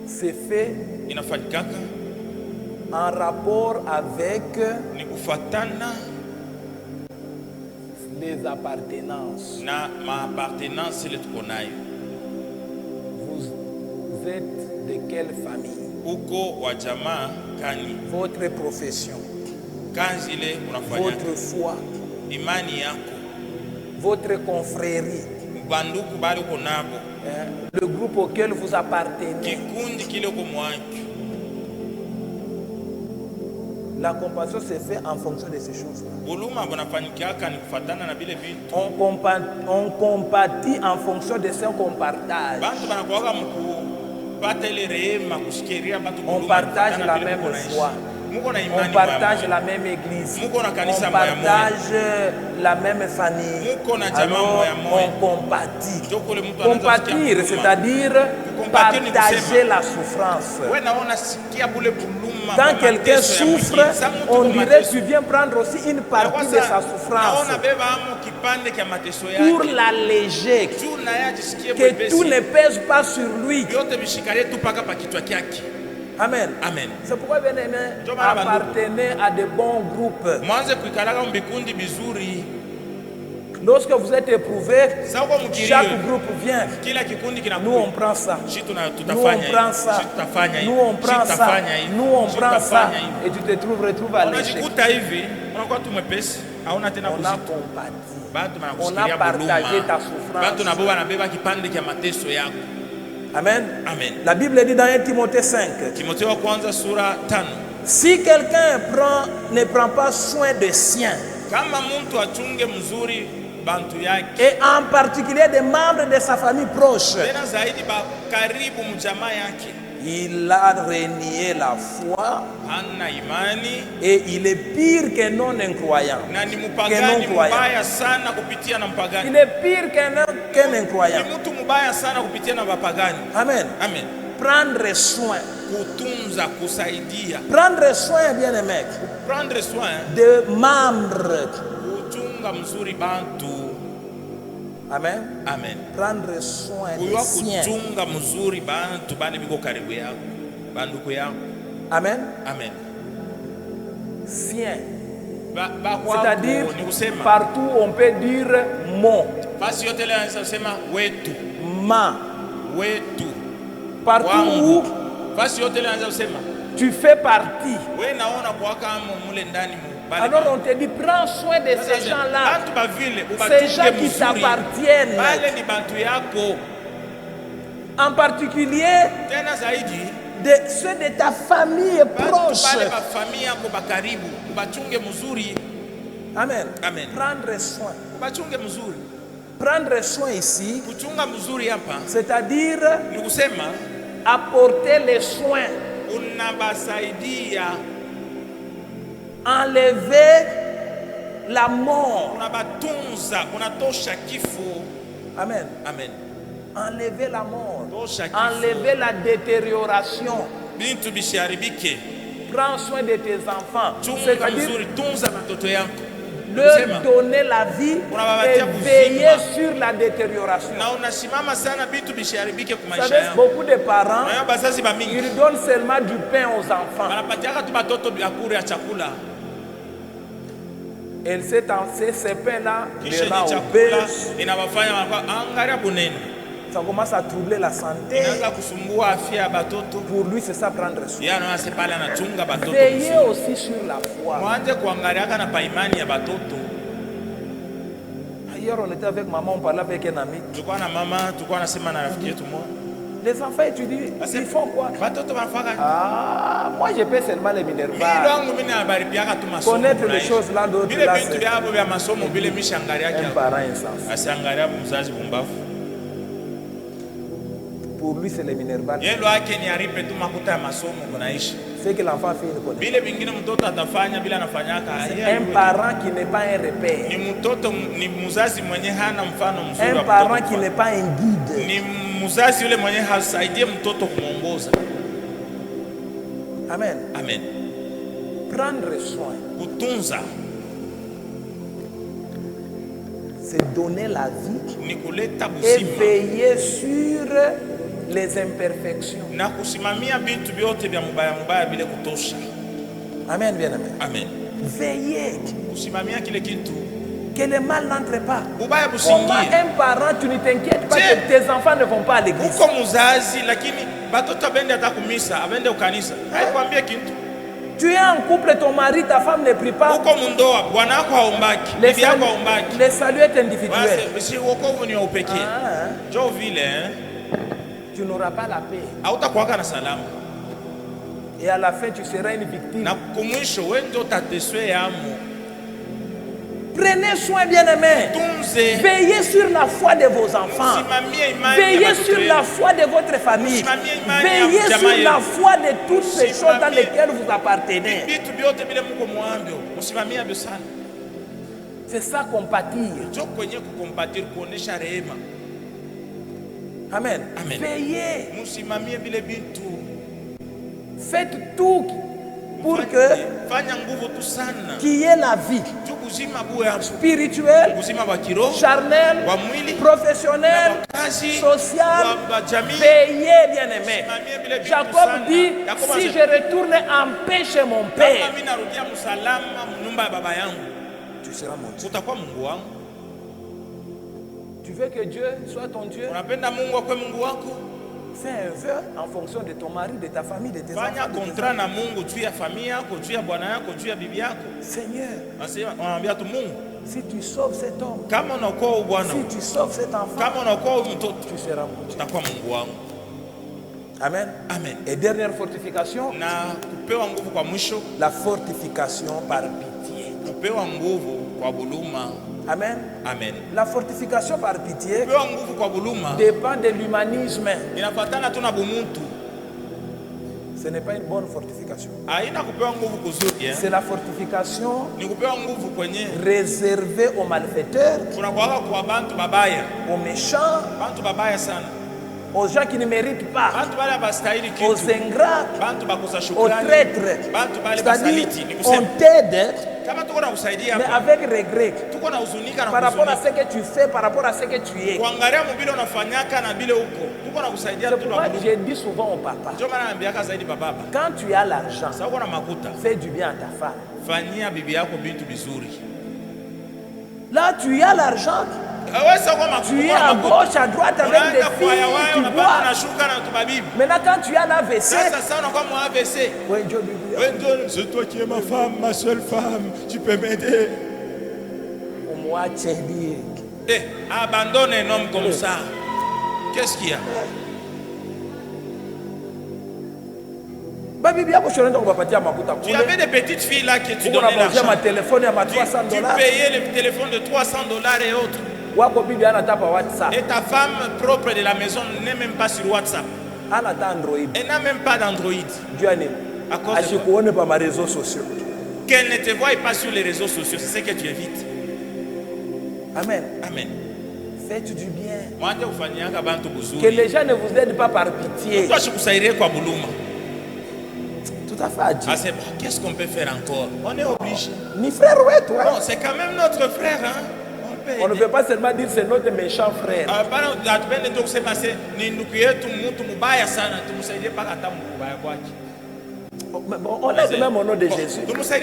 c'est fait inafanyikaka en rapport avec ni kufatana les appartenances. na maappartenance ile tuko nayo. Vous êtes de quelle famille? Uko wa jamaa kani, Votre profession, kazi ile unafanya, votre foi, imani yako, votre confrérie, banduku bali uko nabo, hein, le groupe auquel vous appartenez. kikundi kile uko mwaki. La compassion se fait en fonction de ces choses-là. Buluma bunafanyikiaka ni kufatana na bile vitu. On compatit en fonction de ce qu'on partage. Bantu banakuwaka mkupata ile rehema kusikiria batu On buluma, partage kufatana la vile même muko naishi. foi. Muko na On imani partage moya. la même église. Muko na kanisa On moya moya. partage la même famille. Muko na jamaa Alors, moya moya. on compatit. Ndio kule mtu anaanza Compatir, kusikia buluma. c'est-à-dire Compatir ni partager kusema, la souffrance. wewe naona sikia bule buluma. Quand kwa quelqu'un mateso ya souffre, mwingine. Sa mtu on kwa dirait mateso. tu viens prendre aussi une partie de sa souffrance Naona beba amo kipande kia mateso pour yake. l'alléger, Juu na yeye ajisikie que mwepesi. tout ne pèse pas sur lui. Vyote vishikalie tu paka pa kichwa kyake. Amen. Amen. C'est pourquoi, bien aimé, Ndio maana bandugu, appartenez à de bons groupes. mwanze kuikalaka mbikundi bizuri. Lorsque vous êtes éprouvé, Sasa uko mkilio, chaque groupe vient. kila kikundi Nous, on kinakuja. prend ça. Shi Nous, on tutafanya prend hivi. ça. Shi tutafanya hivi. Nous, on Shi prend ça. tutafanya hivi. Nous, on Shi prend ça. tutafanya hivi. Et tu te retrouves à l'échec. Unajikuta hivi, unakuwa tu mwepesi, hauna tena On a kuzito. compati. Batu On banakusikilia a partagé ta buluma. souffrance. Batu nabo banabeba kipande kia mateso yako. Amen. Amen. La Bible dit dans 1 Timothée 5, Timotheo wa kwanza sura 5. si quelqu'un ne prend pas soin de sien, Kama mtu achunge mzuri bantu yake, et en particulier des membres de sa famille proche, tena zaidi ba karibu mjamaa yake, il a renié la foi hana imani et il est pire qu'un non-incroyant. na ni Que mpagani non-croyant. mbaya sana kupitia na mpagani. Il est pire qu'un incroyant. Ni mtu mbaya sana kupitia na wapagani. Amen. Amen. Prendre soin. Kutunza, kusaidia, Prendre soin, bien aimé, prendre soin, de membres. kuchunga mzuri bantu. Amen. Amen. Prendre soin de Kuyua sien. kuchunga mzuri bantu bani biko karibu yako, banduku yako. Amen. Amen. Sien. C'est-à-dire, partout on peut dire mon. Ma. Partout où tu fais partie. Alors on te dit, prends soin de ces gens-là. Ces gens qui t'appartiennent. En particulier, de ceux de ta famille proche. Amen. Amen. Prendre soin. Prendre soin ici, c'est-à-dire apporter les soins. Enlever la mort. Amen. Amen. Enlever la mort. Enlever la détérioration. Prends soin de tes enfants. C'est-à-dire leur donner la vie et veiller sur la détérioration. Vous savez, beaucoup de parents, ils donnent seulement du pain aux enfants. Et ces pains-là, ça commence à troubler la santé. Pour lui, c'est ça prendre soin. Veillez aussi sur la foi. Hier, on était avec maman, on parlait avec un ami. Les enfants étudient, ils font quoi? Ah, moi je paie seulement les Minerva. Connaître les choses là, d'autres là, c'est un parent insensé. Pour lui, c'est les Minerva. C'est que l'enfant fait une connaissance. Un parent qui n'est pas un repère. Un parent qui n'est pas un guide. Amen. Amen. Prendre soin, c'est donner la vie et veiller sur les imperfections. Amen, bien amen. Amen. Veillez que le mal n'entre pas. Comment un parent, tu ne t'inquiètes pas que tes enfants ne vont pas à l'église? Tu es en couple, ton mari, ta femme ne prie pas. Le salut est individuel. Tu n'auras pas la paix. Et à la fin, tu seras une victime. Prenez soin, bien-aimés. Veillez sur la foi de vos enfants. Veillez sur la foi de votre famille. Veillez sur la foi de toutes ces choses dans lesquelles vous appartenez. C'est ça compatir. Amen. Amen. Veillez. Faites tout pour que qu'il y ait la vie spirituelle, charnelle, professionnelle, sociale. Veillez, bien-aimés. Jacob dit, si je retourne en paix chez mon père, tu seras mon Dieu. Tu veux que Dieu soit ton Dieu? Fais un vœu en fonction de ton mari, de ta famille, de tes enfants. Seigneur, si tu sauves cet homme, si tu sauves cet enfant, tu seras mon Dieu. Amen. Amen. Et dernière fortification, la fortification par pitié. Amen. Amen. La fortification par pitié dépend de l'humanisme. Ce n'est pas une bonne fortification. C'est la fortification réservée aux malfaiteurs, aux méchants, aux gens qui ne méritent pas, aux ingrats, aux traîtres. C'est-à-dire, on t'aide, mais avec regret, par rapport à ce que tu fais, par rapport à ce que tu es. C'est pourquoi je dis souvent au papa, quand tu as l'argent, fais du bien à ta femme. Fanyia bibi yako vitu vizuri. Là, tu as l'argent. Tu es à gauche, à droite avec des filles, tu bois. Maintenant, quand tu as l'AVC, c'est toi qui es ma femme, ma seule femme. Tu peux m'aider. Abandonne un homme comme ça. Qu'est-ce qu'il y a? Tu avais des petites filles là qui tu donnais l'argent. Tu payais le téléphone de $300 et autres. Et ta femme propre de la maison n'est même pas sur WhatsApp. Elle n'a même pas d'Android. À cause de réseaux sociaux. Qu'elle ne te voie pas sur les réseaux sociaux, c'est ce que tu évites. Amen. Amen. Faites du bien. Que les gens ne vous aident pas par pitié. Tout à fait. Ah, c'est bon. Qu'est-ce qu'on peut faire encore? On est obligé. Ni frère, ouais, toi. Non, c'est quand même notre frère, hein? On ne peut pas seulement dire c'est notre méchant frère. On aide même au nom de Jésus. Ça,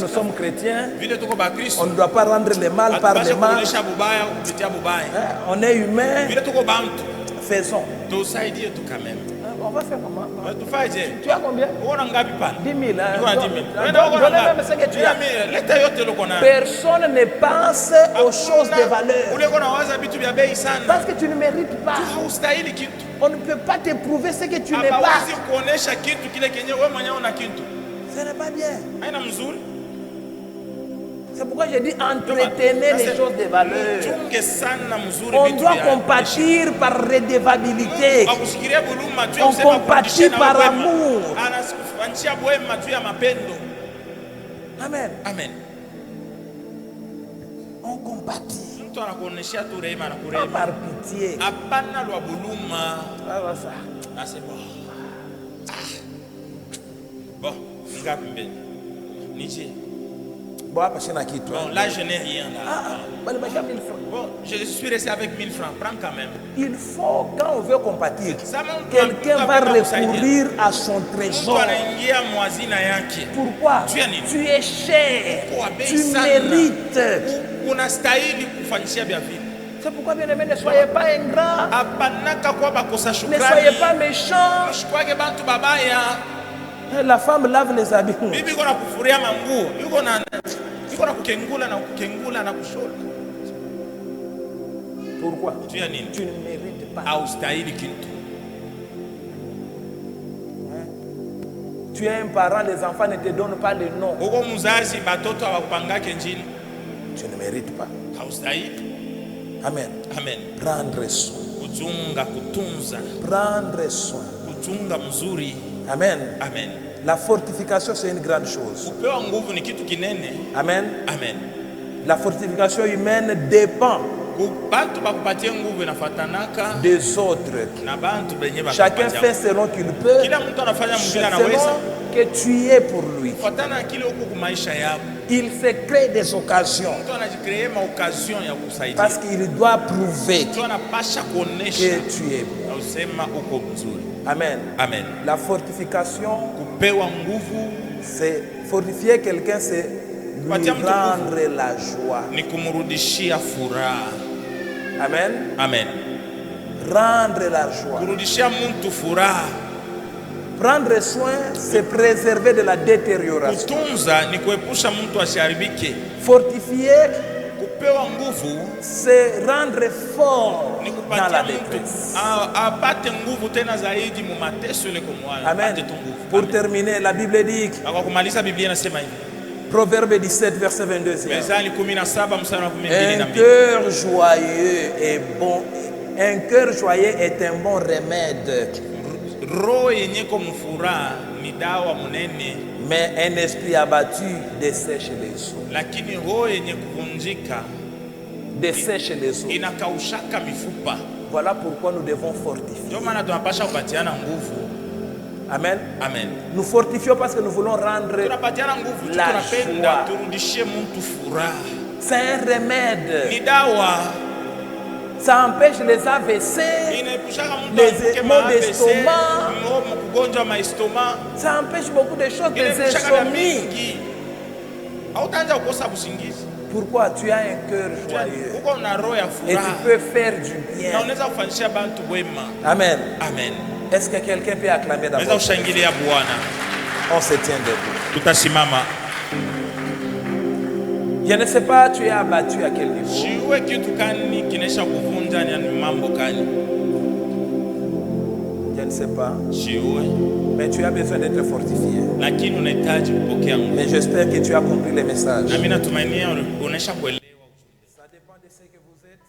nous sommes chrétiens. On ne doit pas rendre le mal par le mal. On est humain. Faisons. On va faire comment? Tu as combien? 10 000. Donnez même ce que tu as. Personne ne pense aux choses de valeur. Parce que tu ne mérites pas. On ne peut pas te prouver ce que tu n'es pas. Ce n'est pas bien. C'est pourquoi j'ai dit entretenez les choses de valeur. On doit compatir par redevabilité. On compatit par amour. Amen. Amen. On compatit. Pas par pitié. Ah, c'est bon. Bon, Bon, là, je n'ai rien là. Bon, je suis resté avec 1000 francs. Prends quand même. Il faut, quand on veut compatir, quelqu'un va recourir à son trésor. Pourquoi? Tu es cher. Tu mérites. C'est pourquoi, bien aimé, ne soyez pas ingrats. Ne soyez pas méchants. La femme lave les habits. Pourquoi? Tu ne mérites pas. Tu es un parent, les enfants ne te donnent pas le nom. Tu ne mérites pas. Amen. Amen. Prendre soin. Prendre soin. Amen. Amen. La fortification, c'est une grande chose. Amen. Amen. La fortification humaine dépend des autres. Chacun fait selon qu'il peut, selon que tu es pour lui. Il se crée des occasions parce qu'il doit prouver que tu es bon. Amen. Amen. La fortification, c'est fortifier quelqu'un, c'est lui rendre la joie. Amen. Amen. Rendre la joie. Prendre soin, c'est préserver de la détérioration. Fortifier, c'est rendre fort dans la détresse. Amen. Pour terminer, la Bible dit, Proverbe 17, verset 22. Un cœur joyeux est bon. Un cœur joyeux est un bon remède. Mais un esprit abattu dessèche les eaux. Dessèche les eaux. Voilà pourquoi nous devons fortifier. Amen. Amen. Nous fortifions parce que nous voulons rendre la joie. C'est un remède. Ça empêche les AVC, les maux d'estomac. Ça empêche beaucoup de choses, des insomnies. Pourquoi tu as un cœur joyeux et tu peux faire du bien. Amen. Amen. Est-ce que quelqu'un peut acclamer d'abord? On se tient debout. Je ne sais pas, tu es abattu à quel niveau. Je ne sais pas. Mais tu as besoin d'être fortifié. Mais j'espère que tu as compris le message. Ça dépend de ce que vous êtes.